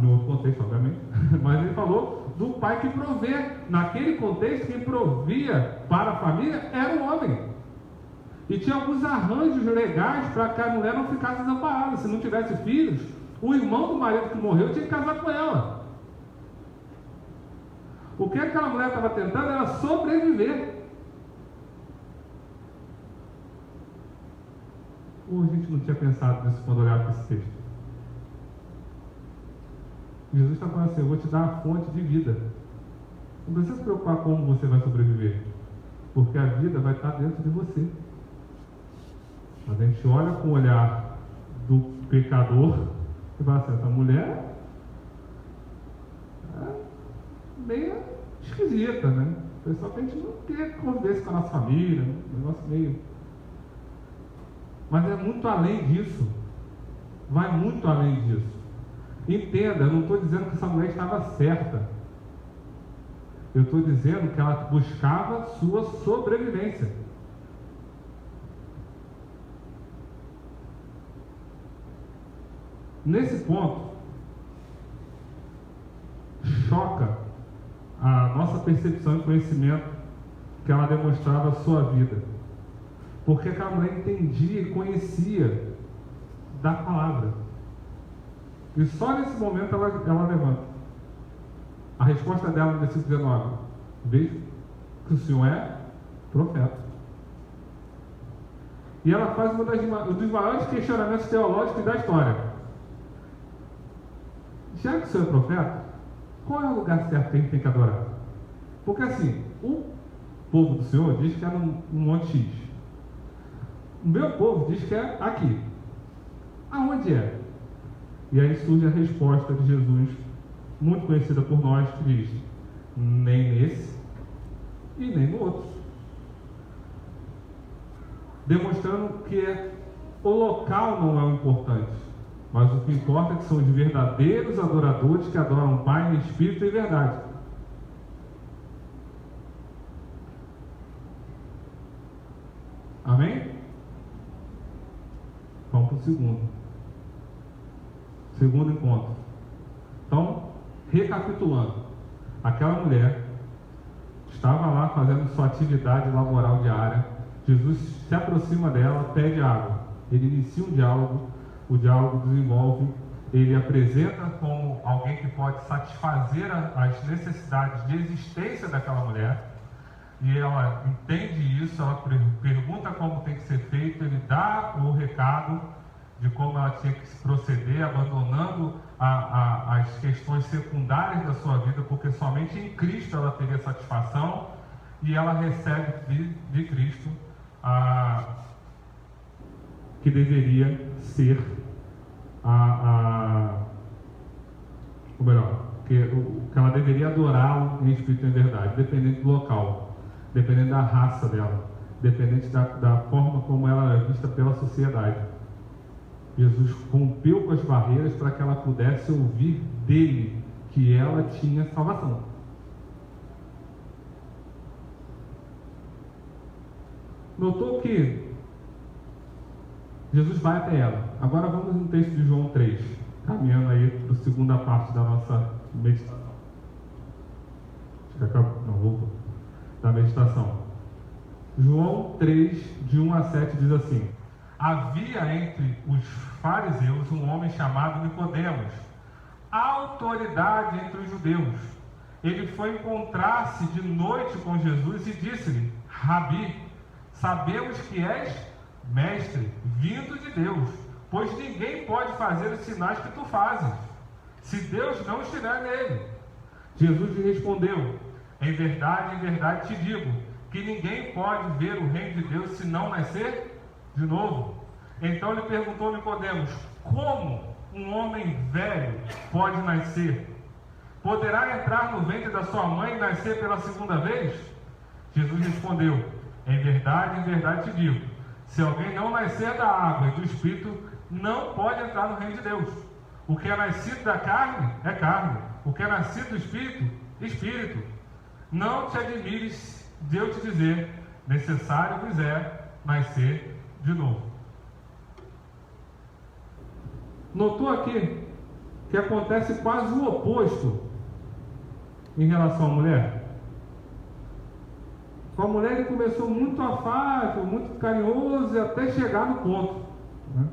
no outro contexto, obviamente, mas ele falou do pai que provê. Naquele contexto, quem provia para a família era o homem. E tinha alguns arranjos legais para que a mulher não ficasse desamparada. Se não tivesse filhos, o irmão do marido que morreu tinha que casar com ela. O que aquela mulher estava tentando era sobreviver. Ou a gente não tinha pensado nisso quando olhava para esse texto? Jesus está falando assim: eu vou te dar a fonte de vida. Não precisa se preocupar como você vai sobreviver, porque a vida vai estar dentro de você. Mas a gente olha com o olhar do pecador e fala assim: essa mulher é meio esquisita, né? Pessoal que a gente não quer conviver com a nossa família, um negócio meio... Mas é muito além disso. Vai muito além disso. Entenda, eu não estou dizendo que essa mulher estava certa. Eu estou dizendo que ela buscava sua sobrevivência. Nesse ponto, choca a nossa percepção e conhecimento que ela demonstrava a sua vida. Porque aquela mulher entendia e conhecia da palavra. E só nesse momento ela levanta. A resposta dela no versículo 19: vejo que o Senhor é profeta. E ela faz um dos maiores questionamentos teológicos da história. Já que o Senhor é profeta, qual é o lugar certo que a gente tem que adorar? Porque assim, o povo do Senhor diz que é no Monte X. O meu povo diz que é aqui. Aonde é? E aí surge a resposta de Jesus, muito conhecida por nós, que diz: nem nesse e nem no outro. Demonstrando que o local não é o importante, mas o que importa é que são os verdadeiros adoradores que adoram o Pai em espírito e verdade. Amém? Vamos para o segundo encontro. Então, recapitulando, aquela mulher estava lá fazendo sua atividade laboral diária. Jesus se aproxima dela, pede água. Ele inicia um diálogo, o diálogo desenvolve, ele apresenta como alguém que pode satisfazer as necessidades de existência daquela mulher. E ela entende isso, ela pergunta como tem que ser feito, ele dá o recado de como ela tinha que se proceder, abandonando as questões secundárias da sua vida, porque somente em Cristo ela teria satisfação, e ela recebe de Cristo que deveria ser ou melhor, que ela deveria adorá-lo em espírito e em verdade, dependente do local, dependente da raça dela, dependente da forma como ela é vista pela sociedade. Jesus rompeu com as barreiras para que ela pudesse ouvir dele que ela tinha salvação. Notou que Jesus vai até ela. Agora vamos no texto de João 3, caminhando aí para a segunda parte da nossa meditação. Da meditação. João 3, de 1 a 7 diz assim: havia entre os fariseus um homem chamado Nicodemos, autoridade entre os judeus. Ele foi encontrar-se de noite com Jesus e disse-lhe: Rabi, sabemos que és mestre, vindo de Deus, pois ninguém pode fazer os sinais que tu fazes, se Deus não estiver nele. Jesus lhe respondeu: em verdade te digo, que ninguém pode ver o reino de Deus se não nascer de novo. Então lhe perguntou Nicodemos: como um homem velho pode nascer? Poderá entrar no ventre da sua mãe e nascer pela segunda vez? Jesus respondeu: em verdade te digo, se alguém não nascer da água e do Espírito, não pode entrar no reino de Deus. O que é nascido da carne é carne, o que é nascido do Espírito, Espírito. Não te admires de eu te dizer, necessário vos é nascer de novo. Notou aqui que acontece quase o oposto em relação à mulher? Com a mulher ele começou muito afável, muito carinhoso e até chegar no ponto, né?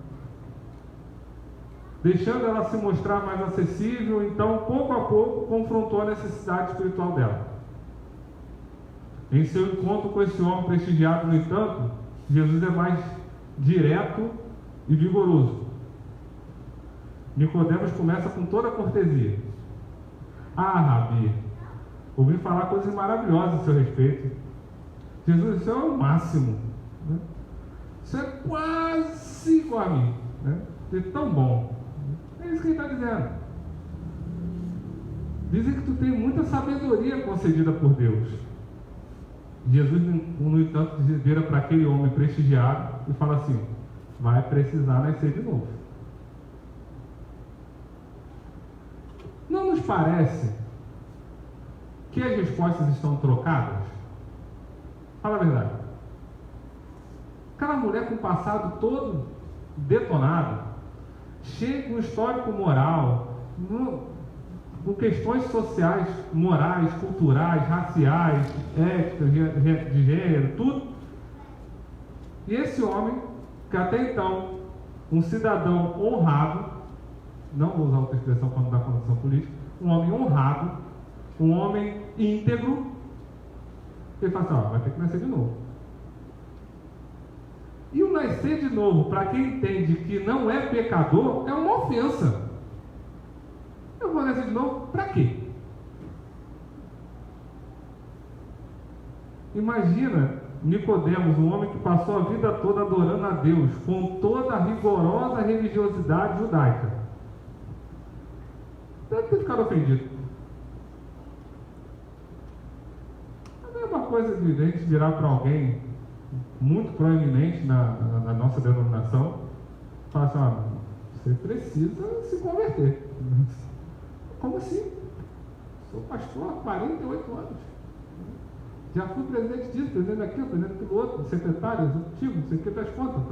Deixando ela se mostrar mais acessível. Então pouco a pouco confrontou a necessidade espiritual dela. Em seu encontro com esse homem prestigiado, no entanto, Jesus é mais direto e vigoroso. Nicodemos começa com toda a cortesia: Rabi, ouvi falar coisas maravilhosas a seu respeito. Jesus, isso é o máximo, né? Isso é quase igual a mim, né? É tão bom. É isso que ele está dizendo. Dizem que tu tem muita sabedoria concedida por Deus. Jesus, no entanto, vira para aquele homem prestigiado e fala assim: vai precisar nascer de novo. Não nos parece que as respostas estão trocadas? Fala a verdade. Aquela mulher com o passado todo detonado, cheio de um histórico moral, com questões sociais, morais, culturais, raciais, éticas, de gênero, tudo. E esse homem, que até então, um cidadão honrado, não vou usar outra expressão para não dar conotação política, um homem honrado, um homem íntegro, ele fala assim: vai ter que nascer de novo. E o nascer de novo, para quem entende que não é pecador, é uma ofensa. Eu vou nascer de novo, para quê? Imagina Nicodemos, um homem que passou a vida toda adorando a Deus, com toda a rigorosa religiosidade judaica. Deve ter ficado ofendido. A mesma coisa de a gente virar para alguém muito proeminente na nossa denominação, falar assim: você precisa se converter. Como assim? Sou pastor há 48 anos. Já fui presidente disso, presidente daquilo, presidente daquilo outro, secretário executivo, não sei o que das contas,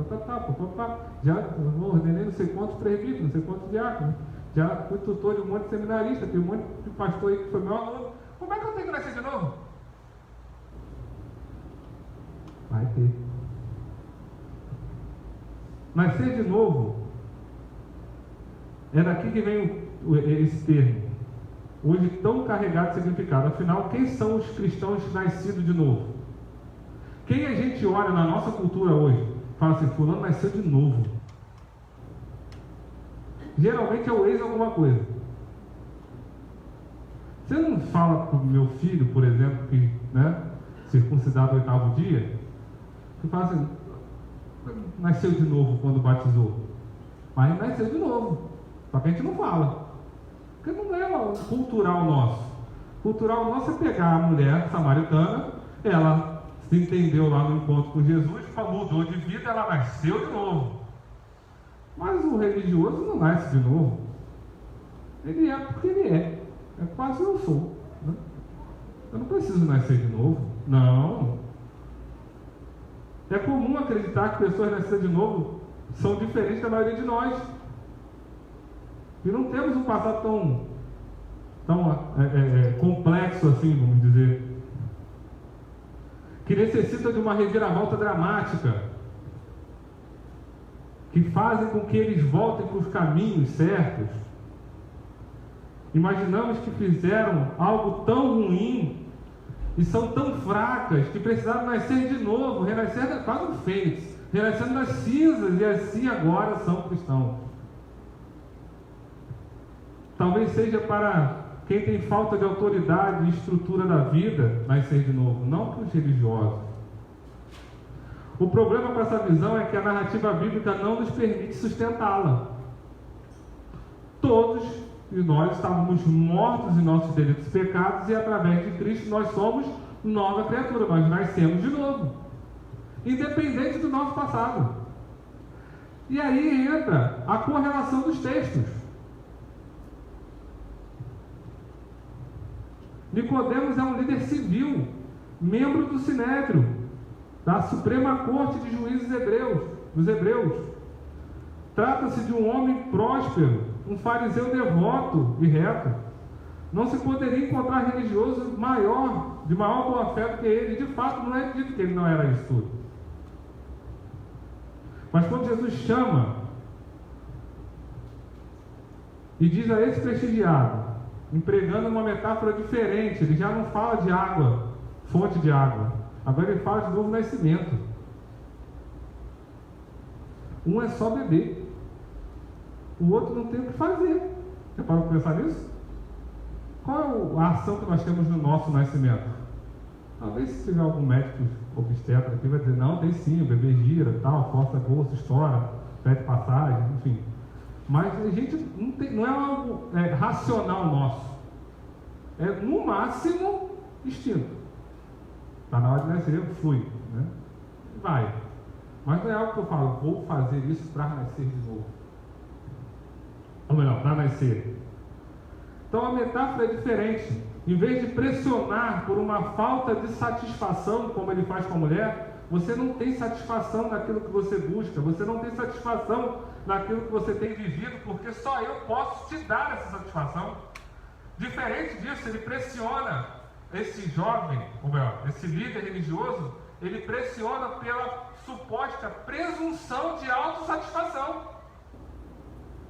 já ordenei não sei quantos presbíteros, não sei quantos diáconos, já fui tutor de um monte de seminarista, tem um monte de pastor aí que foi meu aluno. Como é que eu tenho que nascer de novo? Vai ter. Nascer de novo é daqui que vem esse termo, hoje tão carregado de significado. Afinal, quem são os cristãos nascidos de novo? Quem a gente olha na nossa cultura hoje, fala assim: fulano nasceu de novo. Geralmente é o ex alguma coisa. Você não fala para o meu filho, por exemplo, que, né, circuncidado no 8º dia, que fala assim, nasceu de novo quando batizou. Mas nasceu de novo. Só que a gente não fala. Porque não é cultural nosso. Cultural nosso é pegar a mulher samaritana, ela se entendeu lá no encontro com Jesus, mudou de vida, ela nasceu de novo. Mas o religioso não nasce de novo. Ele é porque ele é. É quase eu sou. Né? Eu não preciso nascer de novo. Não. É comum acreditar que pessoas nascidas de novo são diferentes da maioria de nós. E não temos um passado tão complexo assim, vamos dizer. Que necessita de uma reviravolta dramática. Que fazem com que eles voltem para os caminhos certos. Imaginamos que fizeram algo tão ruim e são tão fracas que precisaram nascer de novo, renascer quase um fênix, renascendo das cinzas, e assim agora são cristãos. Talvez seja para quem tem falta de autoridade e estrutura da vida nascer de novo, não para os religiosos. O problema com essa visão é que a narrativa bíblica não nos permite sustentá-la. Todos nós estávamos mortos em nossos delitos e pecados, e através de Cristo nós somos nova criatura, nós nascemos de novo, independente do nosso passado. E aí entra a correlação dos textos. Nicodemos é um líder civil, membro do Sinédrio, da Suprema Corte de Juízes dos Hebreus. Trata-se de um homem próspero, um fariseu devoto e reto. Não se poderia encontrar religioso de maior boa-fé do que ele. De fato, não é dito que ele não era isso tudo. Mas quando Jesus chama e diz a esse prestigiado, empregando uma metáfora diferente, ele já não fala de água, fonte de água. Agora ele fala de novo nascimento. Um é só beber, o outro não tem o que fazer. Você parou para pensar nisso? Qual é a ação que nós temos no nosso nascimento? Talvez se tiver algum médico obstetra aqui vai dizer, não, tem sim, o bebê gira, tal, força bolsa, estoura, pede passagem, enfim. Mas a gente não é algo racional nosso. É no máximo instinto. Está na hora de nascer, flui, né? Vai. Mas não é algo que eu falo, vou fazer isso para nascer de novo. Ou melhor, para nascer. Então a metáfora é diferente. Em vez de pressionar por uma falta de satisfação, como ele faz com a mulher, você não tem satisfação naquilo que você busca, você não tem satisfação naquilo que você tem vivido, porque só eu posso te dar essa satisfação. Diferente disso, ele pressiona esse jovem, ou melhor, esse líder religioso, ele pressiona pela suposta presunção de autossatisfação.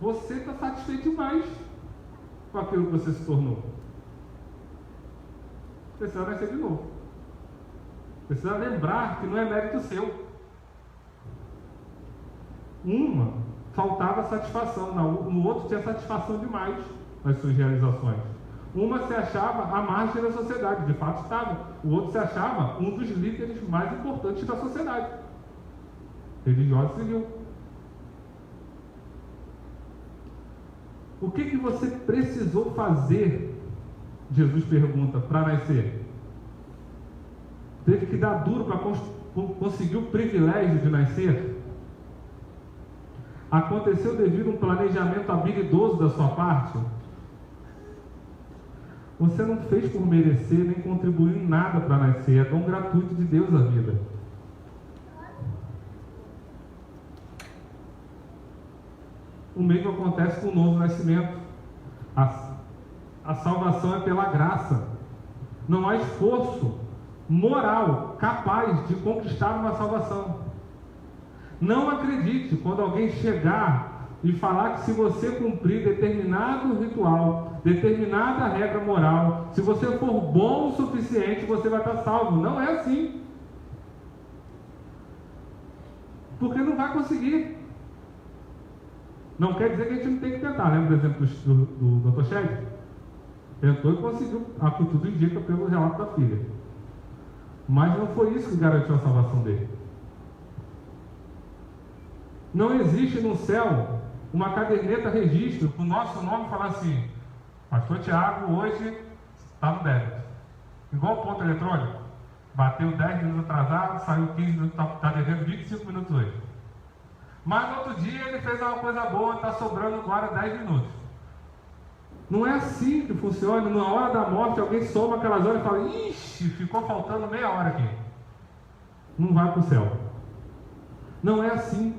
Você está satisfeito demais com aquilo que você se tornou. Precisa nascer de novo. Precisa lembrar que não é mérito seu. Uma faltava satisfação, no outro tinha satisfação demais nas suas realizações. Uma se achava à margem da sociedade, de fato estava. O outro se achava um dos líderes mais importantes da sociedade, religiosa e civil. O que você precisou fazer, Jesus pergunta, para nascer? Teve que dar duro para conseguir o privilégio de nascer? Aconteceu devido a um planejamento habilidoso da sua parte? Você não fez por merecer, nem contribuiu em nada para nascer. É dom gratuito de Deus a vida. O mesmo acontece com o novo nascimento. A salvação é pela graça. Não há esforço moral capaz de conquistar uma salvação. Não acredite quando alguém chegar e falar que se você cumprir determinado ritual, determinada regra moral, se você for bom o suficiente, você vai estar salvo. Não é assim. Porque não vai conseguir. Não quer dizer que a gente não tem que tentar. Lembra do exemplo do Dr. Shed? Tentou e conseguiu, a que tudo indica pelo relato da filha. Mas não foi isso que garantiu a salvação dele. Não existe no céu uma caderneta registro com o nosso nome falar assim: Pastor Tiago hoje está no débito. Igual o ponto eletrônico. Bateu 10 minutos atrasado, saiu 15 minutos, está devendo 25 minutos hoje. Mas no outro dia ele fez uma coisa boa, está sobrando agora 10 minutos. Não é assim que funciona. Na hora da morte alguém soma aquelas horas e fala: ixi, ficou faltando meia hora aqui. Não vai para o céu. Não é assim.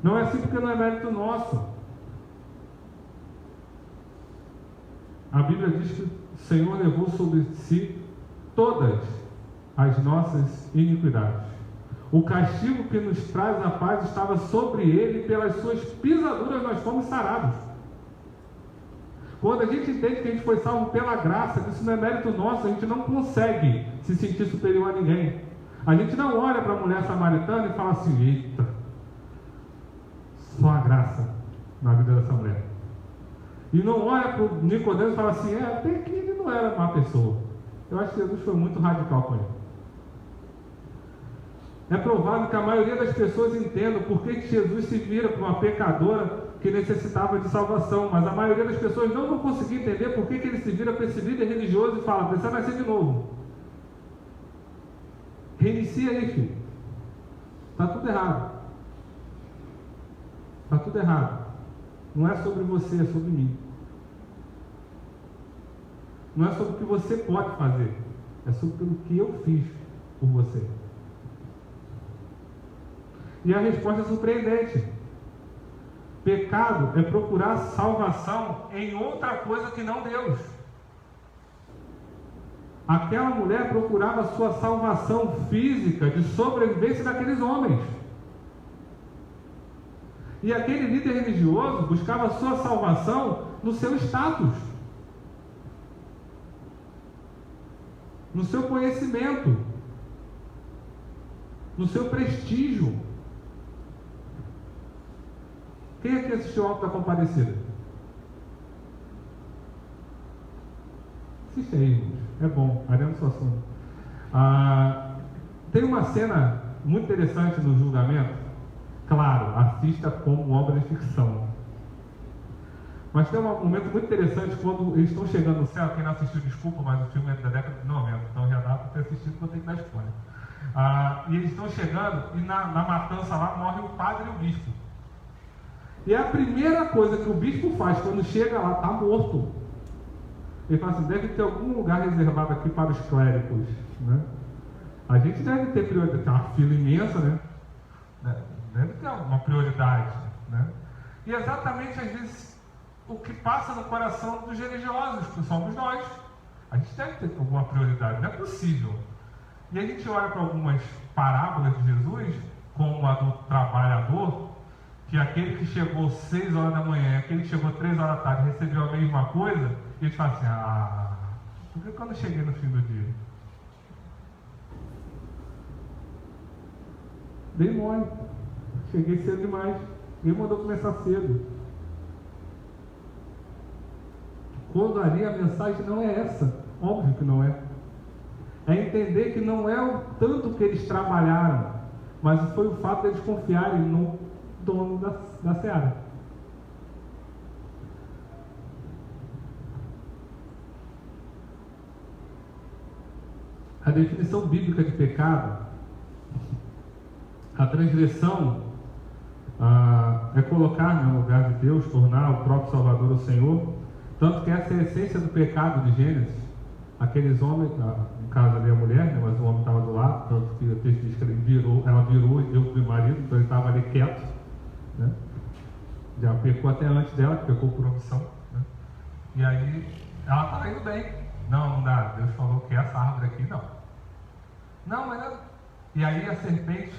Não é assim porque não é mérito nosso. A Bíblia diz que o Senhor levou sobre si todas as nossas iniquidades. O castigo que nos traz a paz estava sobre ele, e pelas suas pisaduras nós fomos sarados. Quando a gente entende que a gente foi salvo pela graça, que isso não é mérito nosso, a gente não consegue se sentir superior a ninguém. A gente não olha para a mulher samaritana e fala assim: eita, só a graça na vida dessa mulher. E não olha para o Nicodemo e fala assim: até que ele não era uma pessoa. Eu acho que Jesus foi muito radical com ele. É provável que a maioria das pessoas entenda por que Jesus se vira para uma pecadora que necessitava de salvação, mas a maioria das pessoas não vão conseguir entender por que ele se vira para esse líder religioso e fala: precisa nascer de novo. Reinicia aí, filho. Está tudo errado. Está tudo errado. Não é sobre você, é sobre mim. Não é sobre o que você pode fazer, é sobre o que eu fiz por você. E a resposta é surpreendente. Pecado é procurar salvação em outra coisa que não Deus. Aquela mulher procurava a sua salvação física de sobrevivência daqueles homens. E aquele líder religioso buscava a sua salvação no seu status, no seu conhecimento, no seu prestígio. Quem aqui assistiu ao Auto da Compadecida? Assiste aí, irmãos. É bom, Ariano Suassuna. Tem uma cena muito interessante no julgamento. Claro, assista como obra de ficção. Mas tem um momento muito interessante quando eles estão chegando no céu. Quem não assistiu, desculpa, mas o filme é da década de 90, então já dá para ter assistido, porque eu tenho que dar spoiler. E eles estão chegando e na matança lá morre o padre e o bispo. E a primeira coisa que o bispo faz quando chega lá, está morto. Ele fala assim: deve ter algum lugar reservado aqui para os clérigos, né? A gente deve ter prioridade, tem uma fila imensa, né? Deve ter uma prioridade, né? E exatamente às vezes o que passa no coração dos religiosos, que somos nós. A gente deve ter alguma prioridade, não é possível. E a gente olha para algumas parábolas de Jesus, como a do trabalhador, que aquele que chegou 6 horas da manhã e aquele que chegou 3 horas da tarde recebeu a mesma coisa, e a gente fala assim: por que quando eu cheguei no fim do dia? Dei mole, cheguei cedo demais, ele mandou começar cedo. Quando ali a mensagem não é essa, óbvio que não é. É entender que não é o tanto que eles trabalharam, mas foi o fato de eles confiarem no dono da seara. A definição bíblica de pecado, a transgressão, é colocar no lugar de Deus, tornar o próprio Salvador o Senhor. Tanto que essa é a essência do pecado de Gênesis. Aqueles homens, no caso ali a mulher, né, mas o homem estava do lado, tanto que o texto diz que ela virou e deu para o marido, então ele estava ali quieto, né? Já pecou até antes dela, que pecou por omissão, né? E aí ela estava indo bem. Não dá, Deus falou que essa árvore aqui não. Não, mas não. E aí a serpente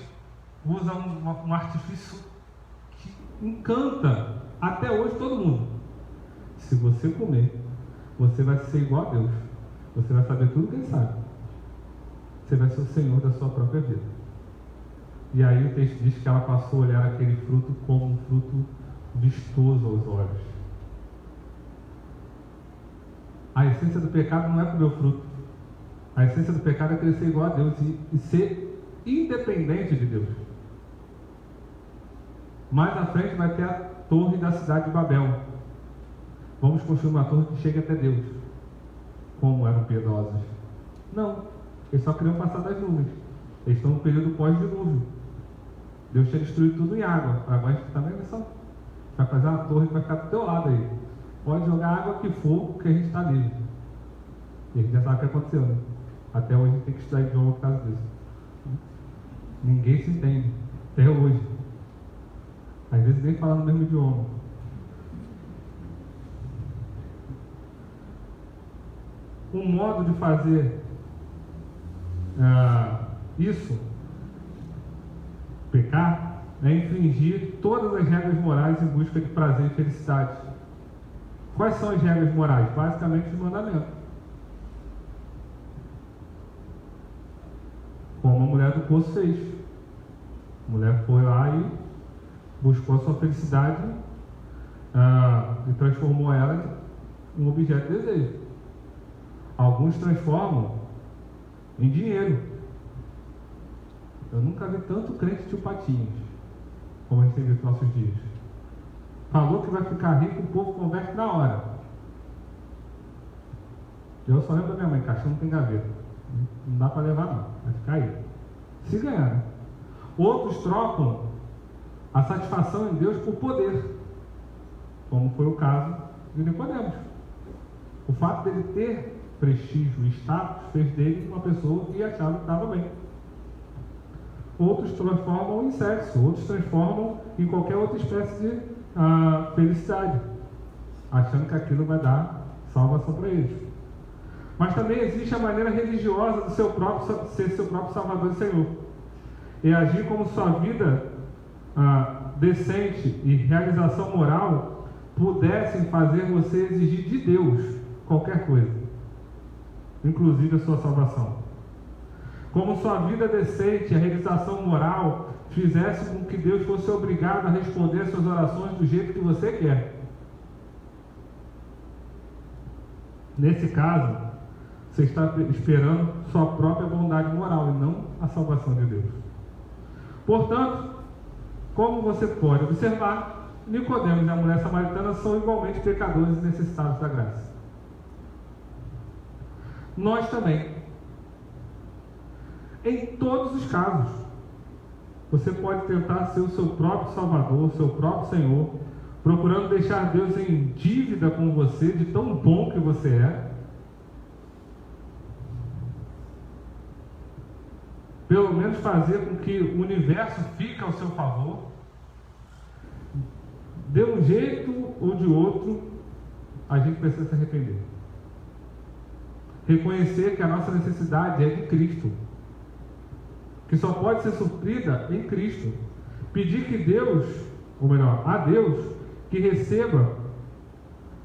usa um artifício que encanta até hoje todo mundo. Se você comer, você vai ser igual a Deus. Você vai saber tudo que Ele sabe. Você vai ser o Senhor da sua própria vida. E aí o texto diz que ela passou a olhar aquele fruto como um fruto vistoso aos olhos. A essência do pecado não é comer o fruto. A essência do pecado é querer ser igual a Deus e ser independente de Deus. Mais à frente vai ter a torre da cidade de Babel. Vamos construir uma torre que chegue até Deus. Como eram piedosos. Não, eles só queriam passar das nuvens. Eles estão no período pós-dilúvio. Deus tinha destruído tudo em água. Agora a gente está vendo só. Vai fazer uma torre que vai ficar do teu lado aí. Pode jogar água que for, porque a gente está livre. E a gente já sabe o que aconteceu, né? Até hoje a gente tem que estudar idioma por causa disso. Ninguém se entende. Até hoje. Às vezes nem fala no mesmo idioma. Um modo de fazer isso, pecar, é infringir todas as regras morais em busca de prazer e felicidade. Quais são as regras morais? Basicamente os mandamentos. Como a mulher do poço fez. A mulher foi lá e buscou a sua felicidade e transformou ela em um objeto de desejo. Alguns transformam em dinheiro. Eu nunca vi tanto crente tio Patinhas como a gente tem visto nos nossos dias. Falou que vai ficar rico, o povo converte na hora. Eu só lembro da minha mãe, caixão não tem gaveta. Não dá para levar não, vai ficar aí. Se ganhar, né? Outros trocam a satisfação em Deus por poder, como foi o caso de Nicodemos. O fato dele ter prestígio e status fez dele uma pessoa que achava que estava bem. Outros transformam em sexo, outros transformam em qualquer outra espécie de felicidade, achando que aquilo vai dar salvação para eles. Mas também existe a maneira religiosa do ser seu próprio Salvador e Senhor, e agir como sua vida decente e realização moral pudessem fazer você exigir de Deus qualquer coisa, inclusive a sua salvação. Como sua vida decente e a realização moral fizesse com que Deus fosse obrigado a responder às suas orações do jeito que você quer. Nesse caso, você está esperando sua própria bondade moral e não a salvação de Deus. Portanto, como você pode observar, Nicodemos e a mulher samaritana são igualmente pecadores e necessitados da graça. Nós também. Em todos os casos, você pode tentar ser o seu próprio Salvador, o seu próprio Senhor, procurando deixar Deus em dívida com você, de tão bom que você é. Pelo menos fazer com que o universo fique ao seu favor. De um jeito ou de outro, a gente precisa se arrepender. Reconhecer que a nossa necessidade é de Cristo, que só pode ser suprida em Cristo. Pedir que Deus, ou melhor, a Deus, que receba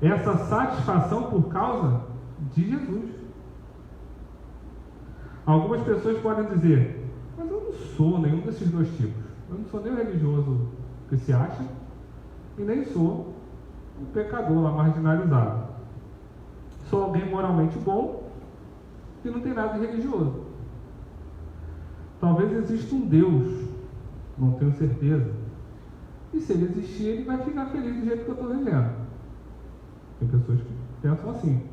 essa satisfação por causa de Jesus. Algumas pessoas podem dizer: mas eu não sou nenhum desses dois tipos. Eu não sou nem o religioso que se acha, e nem sou um pecador lá marginalizado. Sou alguém moralmente bom e não tem nada de religioso. Talvez exista um Deus, não tenho certeza. E se ele existir, ele vai ficar feliz do jeito que eu estou vivendo. Tem pessoas que pensam assim.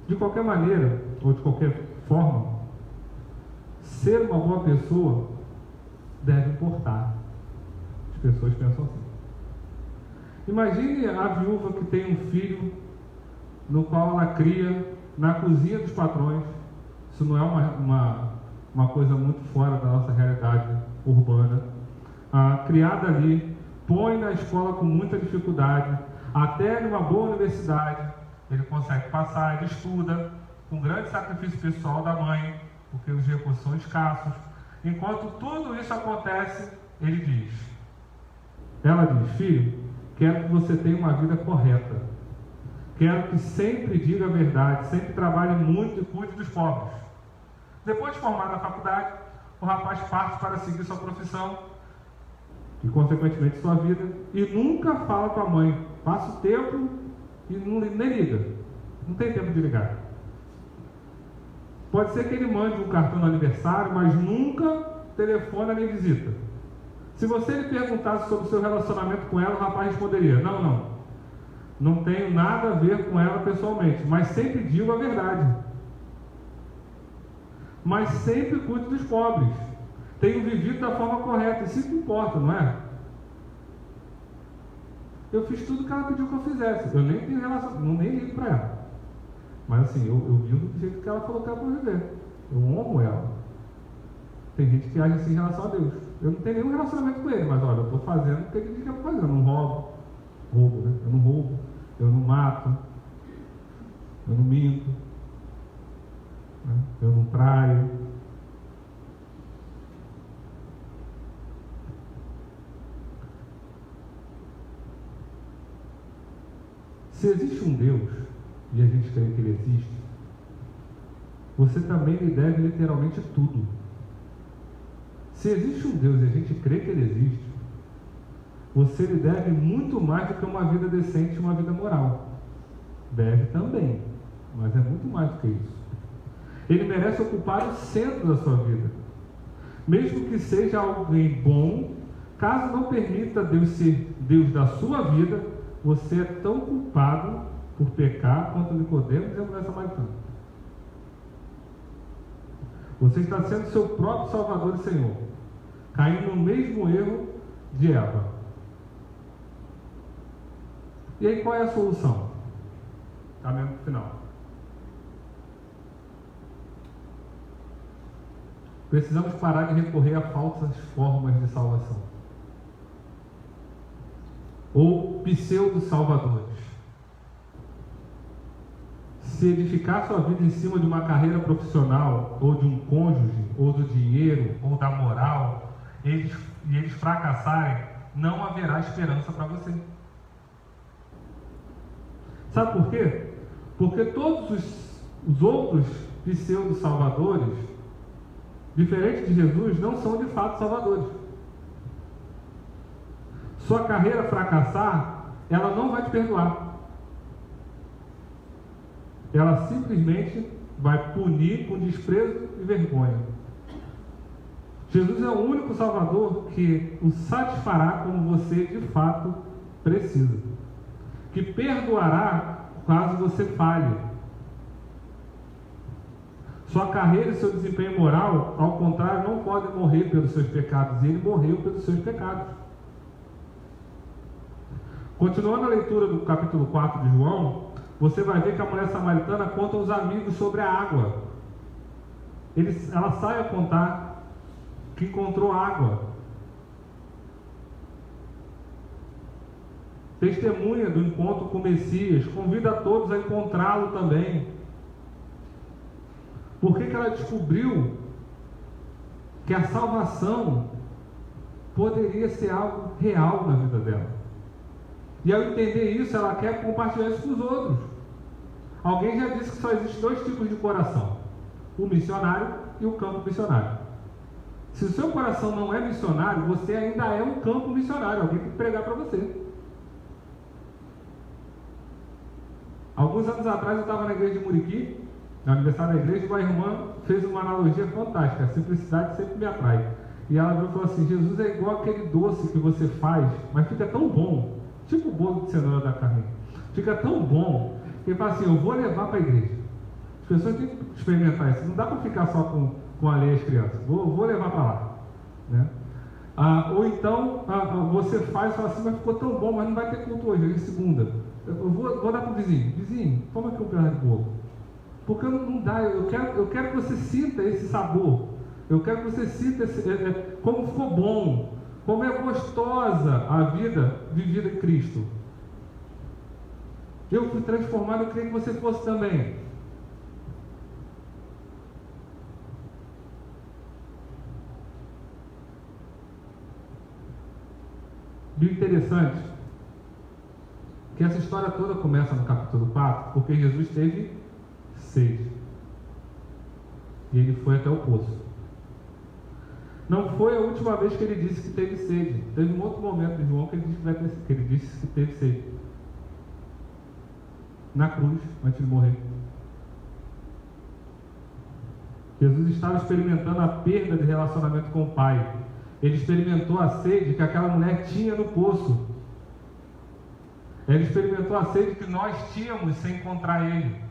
De qualquer maneira, ou de qualquer forma, ser uma boa pessoa deve importar. As pessoas pensam assim. Imagine a viúva que tem um filho no qual ela cria na cozinha dos patrões. Isso não é uma coisa muito fora da nossa realidade urbana. Criada ali, põe na escola com muita dificuldade, até numa boa universidade ele consegue passar, ele estuda com grande sacrifício pessoal da mãe, porque os recursos são escassos. Enquanto tudo isso acontece, ela diz: filho, quero que você tenha uma vida correta, quero que sempre diga a verdade, sempre trabalhe muito e cuide dos pobres. Depois de formar na faculdade, o rapaz parte para seguir sua profissão e, consequentemente, sua vida, e nunca fala com a mãe. Passa o tempo e nem liga. Não tem tempo de ligar. Pode ser que ele mande um cartão no aniversário, mas nunca telefona nem visita. Se você lhe perguntasse sobre o seu relacionamento com ela, o rapaz responderia: não tenho nada a ver com ela pessoalmente, mas sempre digo a verdade. Mas sempre cuido dos pobres. Tenho vivido da forma correta. Isso que importa, não é? Eu fiz tudo que ela pediu que eu fizesse. Eu nem tenho relação, nem ligo para ela. Mas assim, eu vivo do jeito que ela falou que era para viver. Eu amo ela. Tem gente que age assim em relação a Deus. Eu não tenho nenhum relacionamento com ele, mas olha, eu estou fazendo o que ele diz que é para fazer. Eu não roubo, né? Eu não roubo, eu não mato, eu não minto, né? Eu não traio. Se existe um Deus, e a gente crê que Ele existe, você também lhe deve literalmente tudo. Se existe um Deus e a gente crê que Ele existe, você lhe deve muito mais do que uma vida decente e uma vida moral. Deve também, mas é muito mais do que isso. Ele merece ocupar o centro da sua vida. Mesmo que seja alguém bom, caso não permita Deus ser Deus da sua vida, você é tão culpado por pecar quanto Nicodemos e a mulher samaritana. Você está sendo seu próprio Salvador e Senhor, caindo no mesmo erro de Eva. E aí qual é a solução? Caminhando para o final. Precisamos parar de recorrer a falsas formas de salvação, ou pseudo-salvadores. Se edificar sua vida em cima de uma carreira profissional, ou de um cônjuge, ou do dinheiro, ou da moral, e eles fracassarem, não haverá esperança para você. Sabe por quê? Porque todos os outros pseudo-salvadores, diferente de Jesus, não são de fato salvadores. Sua carreira fracassar, ela não vai te perdoar. Ela simplesmente vai punir com desprezo e vergonha. Jesus é o único Salvador que o satisfará como você de fato precisa, que perdoará caso você falhe. Sua carreira e seu desempenho moral, ao contrário, não podem morrer pelos seus pecados, e ele morreu pelos seus pecados. Continuando a leitura do capítulo 4 de João, você vai ver que a mulher samaritana conta aos amigos sobre a água. Ela sai a contar que encontrou água. Testemunha do encontro com o Messias, convida a todos a encontrá-lo também. Por que ela descobriu que a salvação poderia ser algo real na vida dela? E ao entender isso, ela quer compartilhar isso com os outros. Alguém já disse que só existem dois tipos de coração: o missionário e o campo missionário. Se o seu coração não é missionário, você ainda é um campo missionário. Alguém tem que pregar para você. Alguns anos atrás eu estava na igreja de Muriqui, no aniversário da igreja, e uma irmã fez uma analogia fantástica. A simplicidade sempre me atrai. E ela falou assim: Jesus é igual aquele doce que você faz, mas fica tão bom, tipo o bolo de cenoura da Carminha. Fica tão bom que ele fala assim: eu vou levar para a igreja. As pessoas têm que experimentar isso. Não dá para ficar só com a lei às crianças. Vou levar para lá, né? Ou então você faz e fala assim: mas ficou tão bom, mas não vai ter culto hoje, é segunda. Eu vou dar para o vizinho. Vizinho, toma aqui um pedaço de bolo. Porque não dá. Eu quero que você sinta esse sabor. Eu quero que você sinta como ficou bom, como é gostosa a vida vivida em Cristo. Eu fui transformado, eu queria que você fosse também. E o interessante é que essa história toda começa no capítulo 4, porque Jesus teve sede. E ele foi até o poço. Não foi a última vez que ele disse que teve sede. Teve um outro momento de João que ele disse que teve sede. Na cruz, antes de morrer. Jesus estava experimentando a perda de relacionamento com o Pai. Ele experimentou a sede que aquela mulher tinha no poço. Ele experimentou a sede que nós tínhamos sem encontrar Ele.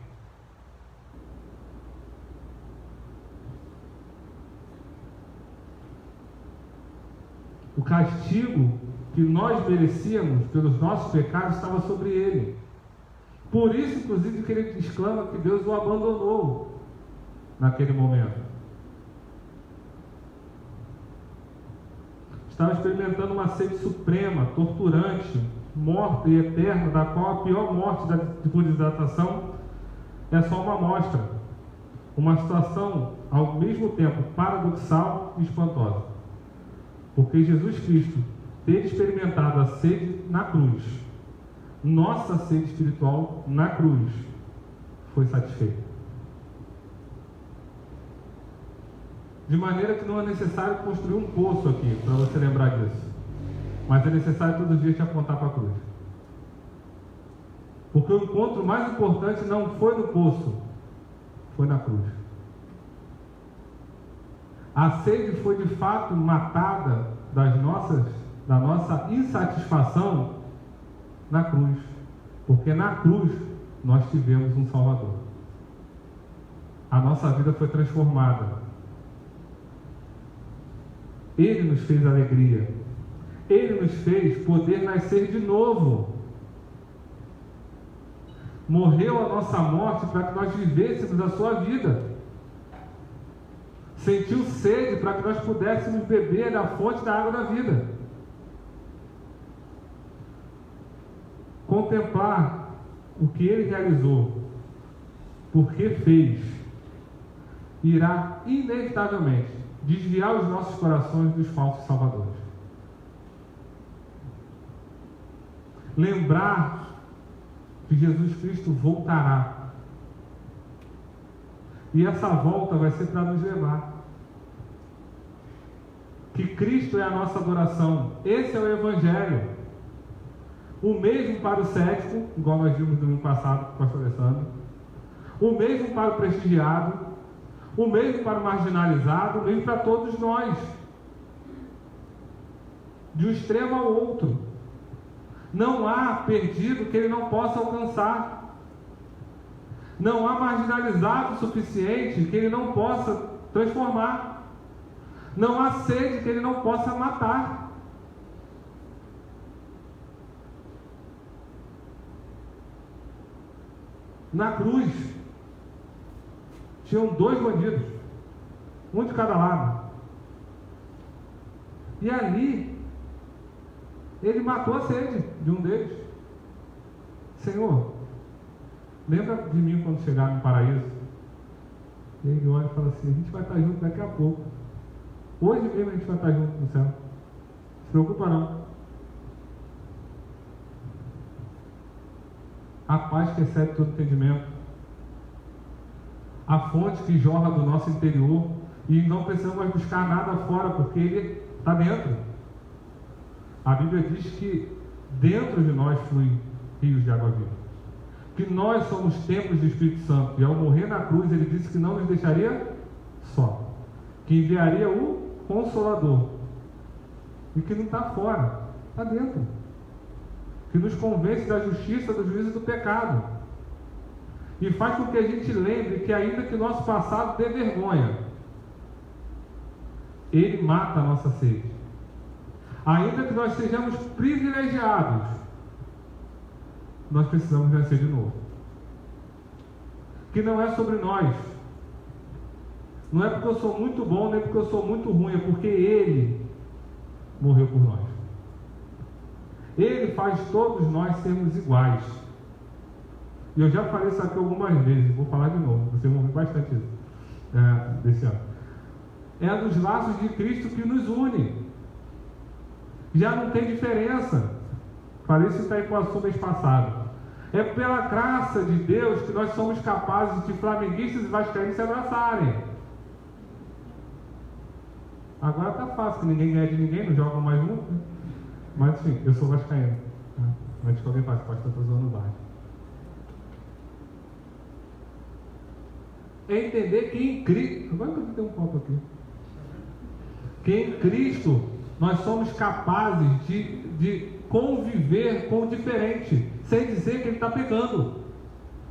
O castigo que nós merecíamos pelos nossos pecados estava sobre Ele. Por isso, inclusive, que ele exclama que Deus o abandonou naquele momento. Estava experimentando uma sede suprema, torturante, morta e eterna, da qual a pior morte por desidratação é só uma amostra. Uma situação, ao mesmo tempo, paradoxal e espantosa. Porque Jesus Cristo ter experimentado a sede na cruz, nossa sede espiritual na cruz, foi satisfeita. De maneira que não é necessário construir um poço aqui, para você lembrar disso. Mas é necessário todos os dias te apontar para a cruz. Porque o encontro mais importante não foi no poço, foi na cruz. A sede foi de fato matada da nossa insatisfação na cruz. Porque na cruz nós tivemos um Salvador. A nossa vida foi transformada. Ele nos fez alegria. Ele nos fez poder nascer de novo. Morreu a nossa morte para que nós vivêssemos a sua vida. Sentiu sede para que nós pudéssemos beber da fonte da água da vida. Contemplar o que Ele realizou, porque fez, irá inevitavelmente desviar os nossos corações dos falsos salvadores. Lembrar que Jesus Cristo voltará. E essa volta vai ser para nos levar. Que Cristo é a nossa adoração. Esse é o Evangelho. O mesmo para o cético, igual nós vimos no domingo passado com o pastor Alessandro. O mesmo para o prestigiado. O mesmo para o marginalizado. O mesmo para todos nós. De um extremo ao outro. Não há perdido que ele não possa alcançar. Não há marginalizado o suficiente que ele não possa transformar. Não há sede que ele não possa matar. Na cruz, tinham 2 bandidos, um de cada lado. E ali, ele matou a sede de um deles. Senhor, lembra de mim quando chegar no paraíso? E ele olha e fala assim: a gente vai estar junto daqui a pouco. Hoje mesmo a gente vai estar junto no céu. Não se preocupa não. A paz que excede todo entendimento. A fonte que jorra do nosso interior. E não precisamos mais buscar nada fora, porque Ele está dentro. A Bíblia diz que dentro de nós fluem rios de água viva. Que nós somos templos do Espírito Santo. E ao morrer na cruz, Ele disse que não nos deixaria só. Que enviaria o Consolador. E que não está fora, está dentro. Que nos convence da justiça, do juízo e do pecado. E faz com que a gente lembre que ainda que o nosso passado dê vergonha, Ele mata a nossa sede. Ainda que nós sejamos privilegiados, nós precisamos nascer de novo. Que não é sobre nós. Não é porque eu sou muito bom, nem porque eu sou muito ruim, é porque Ele morreu por nós. Ele faz todos nós sermos iguais. E eu já falei isso aqui algumas vezes, vou falar de novo, vocês vão ouvir bastante isso desse ano. É dos laços de Cristo que nos une. Já não tem diferença. Falei isso em Itaquaçu mês passado. É pela graça de Deus que nós somos capazes de flamenguistas e vascaínos se abraçarem. Agora tá fácil, que ninguém ganha de ninguém, não jogam mais junto, né? Mas enfim, eu sou vascaíno. Antes que alguém faça, pode estar usando o bar. É entender que em Cristo... Agora que eu tenho um copo aqui. Que em Cristo nós somos capazes de conviver com o diferente, sem dizer que ele está pecando.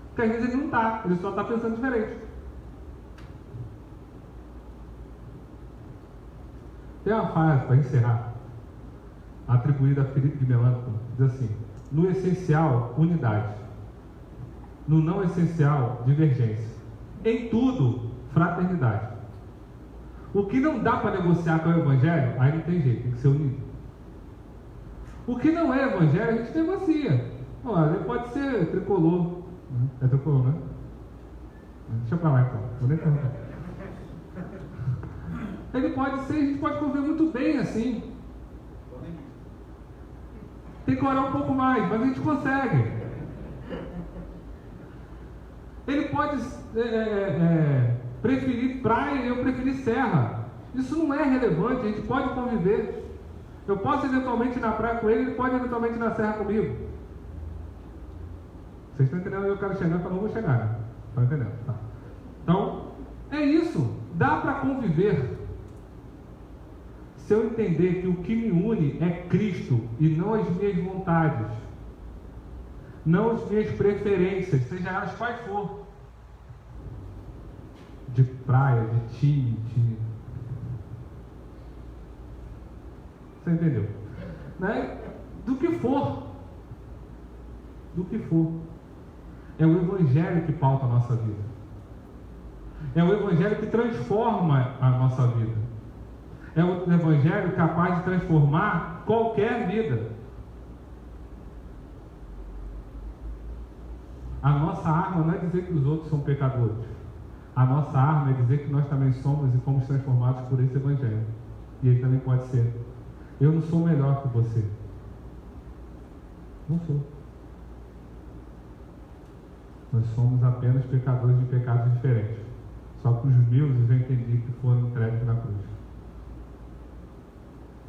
Porque às vezes ele não está, ele só está pensando diferente. Tem uma frase para encerrar, atribuída a Felipe de Melanco, diz assim: no essencial, unidade. No não essencial, divergência. Em tudo, fraternidade. O que não dá para negociar com o Evangelho, aí não tem jeito, tem que ser unido. O que não é Evangelho, a gente negocia. Olha, ele pode ser tricolor. É tricolor, né? Deixa pra lá então. Vou nem perguntar. Ele pode ser, a gente pode conviver muito bem assim. Tem que orar um pouco mais, mas a gente consegue. Ele pode preferir praia e eu preferir serra. Isso não é relevante, a gente pode conviver. Eu posso eventualmente ir na praia com ele pode eventualmente ir na serra comigo. Vocês estão entendendo onde eu quero chegar, que eu não vou chegar, né? Estão entendendo? Tá. Então, é isso. Dá para conviver. Se eu entender que o que me une é Cristo e não as minhas vontades, não as minhas preferências, seja elas quais for, de praia, de time, você entendeu? Né? Do que for. É o Evangelho que pauta a nossa vida. É o Evangelho que transforma a nossa vida. É o Evangelho capaz de transformar qualquer vida. A nossa arma não é dizer que os outros são pecadores. A nossa arma é dizer que nós também somos e fomos transformados por esse Evangelho. E ele também pode ser. Eu não sou melhor que você. Não sou. Nós somos apenas pecadores de pecados diferentes. Só que os meus eu já entendi que foram entregues na cruz.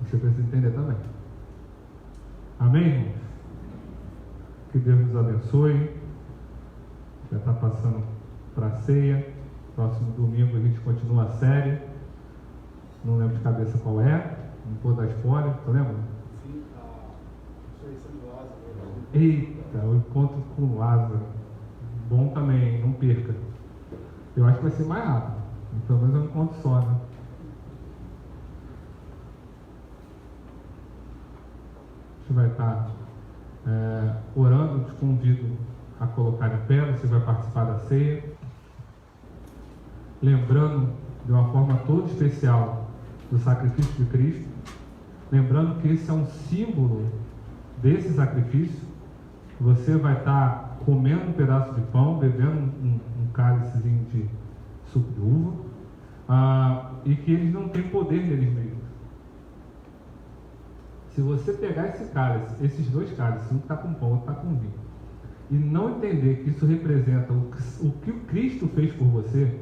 Você precisa entender também. Amém, irmãos? Que Deus nos abençoe. Já está passando para a ceia. Próximo domingo a gente continua a série. Não lembro de cabeça qual é. Não vou dar spoiler. Você lembra? Sim, a ressurreição de Lázaro. Eita, o encontro com Lázaro. Bom também, não perca. Eu acho que vai ser mais rápido. Pelo menos é um encontro só, né? A gente vai estar orando, te convido a colocar em pé, você vai participar da ceia. Lembrando de uma forma toda especial do sacrifício de Cristo. Lembrando que esse é um símbolo desse sacrifício. Você vai estar comendo um pedaço de pão, bebendo um cálicezinho de suco de uva, e que eles não têm poder neles mesmos. Se você pegar esse cálice, esses dois cálices, um está com pão, outro está com vinho, e não entender que isso representa o que o Cristo fez por você,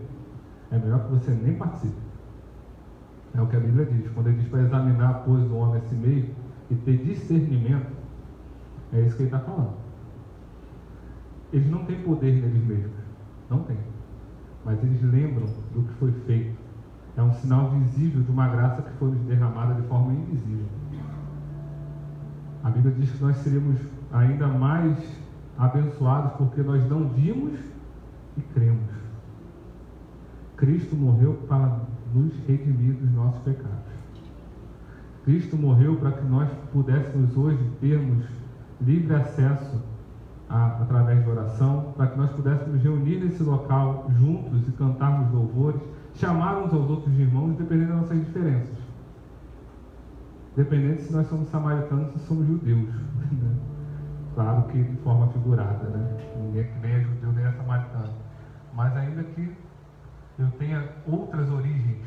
é melhor que você nem participe. É o que a Bíblia diz. Quando ele diz para examinar a pose do homem a si mesmo e ter discernimento, é isso que ele está falando. Eles não têm poder neles mesmos. Não tem. Mas eles lembram do que foi feito. É um sinal visível de uma graça que foi nos derramada de forma invisível. A Bíblia diz que nós seríamos ainda mais abençoados porque nós não vimos e cremos. Cristo morreu para nos redimir dos nossos pecados. Cristo morreu para que nós pudéssemos hoje termos livre acesso através de oração, para que nós pudéssemos reunir nesse local juntos e cantarmos louvores, chamar uns aos outros de irmãos, independente das nossas diferenças. Dependendo se nós somos samaritanos ou se somos judeus. Né? Claro que de forma figurada, né? Ninguém que nem é judeu nem é samaritano. Mas ainda que eu tenha outras origens,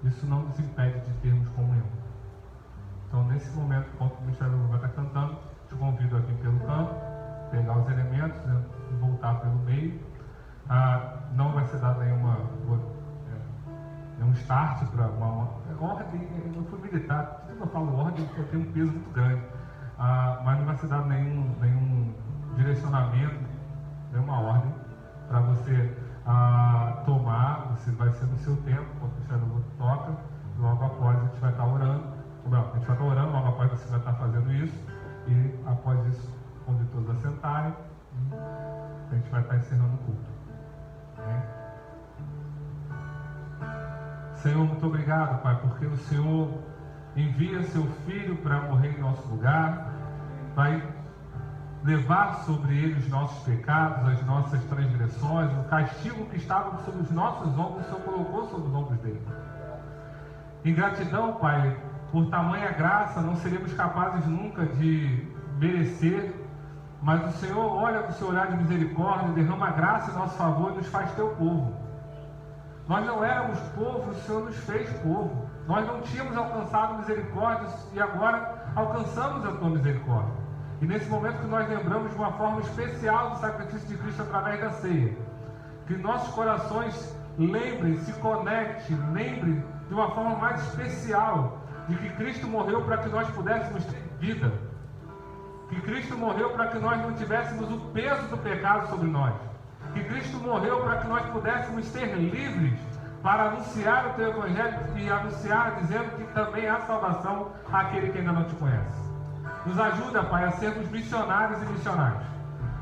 isso não nos impede de termos comunhão. Então, nesse momento, enquanto o Ministério vai estar cantando, te convido aqui pelo canto, pegar os elementos, né, e voltar pelo meio. Não vai ser dado nenhum start para uma ordem. Eu fui militar, tudo que eu falo ordem, eu tenho um peso muito grande, mas não vai ser dado nenhum direcionamento, nenhuma ordem para você tomar. Você vai ser no seu tempo, quando o Ministério toca, logo após a gente vai estar vamos estar orando, logo após você vai estar fazendo isso. E após isso, convido todos a sentarem. A gente vai estar encerrando o culto. Amém? Senhor, muito obrigado, Pai, porque o Senhor envia seu Filho para morrer em nosso lugar, vai levar sobre ele os nossos pecados, as nossas transgressões, o castigo que estava sobre os nossos ombros, o Senhor colocou sobre os ombros dele. Em gratidão, Pai, por tamanha graça, não seremos capazes nunca de merecer, mas o Senhor olha com o seu olhar de misericórdia, derrama graça em nosso favor e nos faz teu povo. Nós não éramos povo, o Senhor nos fez povo. Nós não tínhamos alcançado misericórdia e agora alcançamos a tua misericórdia. E nesse momento que nós lembramos de uma forma especial do sacrifício de Cristo através da ceia, que nossos corações lembrem, se conectem, lembrem de uma forma mais especial de que Cristo morreu para que nós pudéssemos ter vida, que Cristo morreu para que nós não tivéssemos o peso do pecado sobre nós, que Cristo morreu para que nós pudéssemos ser livres para anunciar o teu evangelho e anunciar dizendo que também há salvação àquele que ainda não te conhece. Nos ajuda, Pai, a sermos missionários e missionários.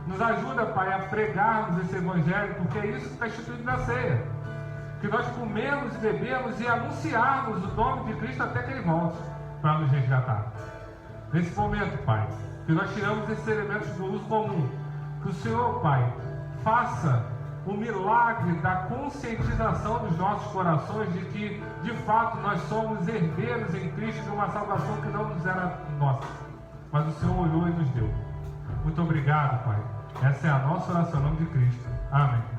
Nos ajuda, Pai, a pregarmos esse evangelho, porque é isso que está instituído na ceia. Que nós comemos, bebemos e anunciarmos o nome de Cristo até que Ele volte para nos resgatar. Nesse momento, Pai, que nós tiramos esses elementos do uso comum. Que o Senhor, Pai, faça o milagre da conscientização dos nossos corações de que, de fato, nós somos herdeiros em Cristo de uma salvação que não nos era nossa, mas o Senhor olhou e nos deu. Muito obrigado, Pai. Essa é a nossa oração em nome de Cristo. Amém.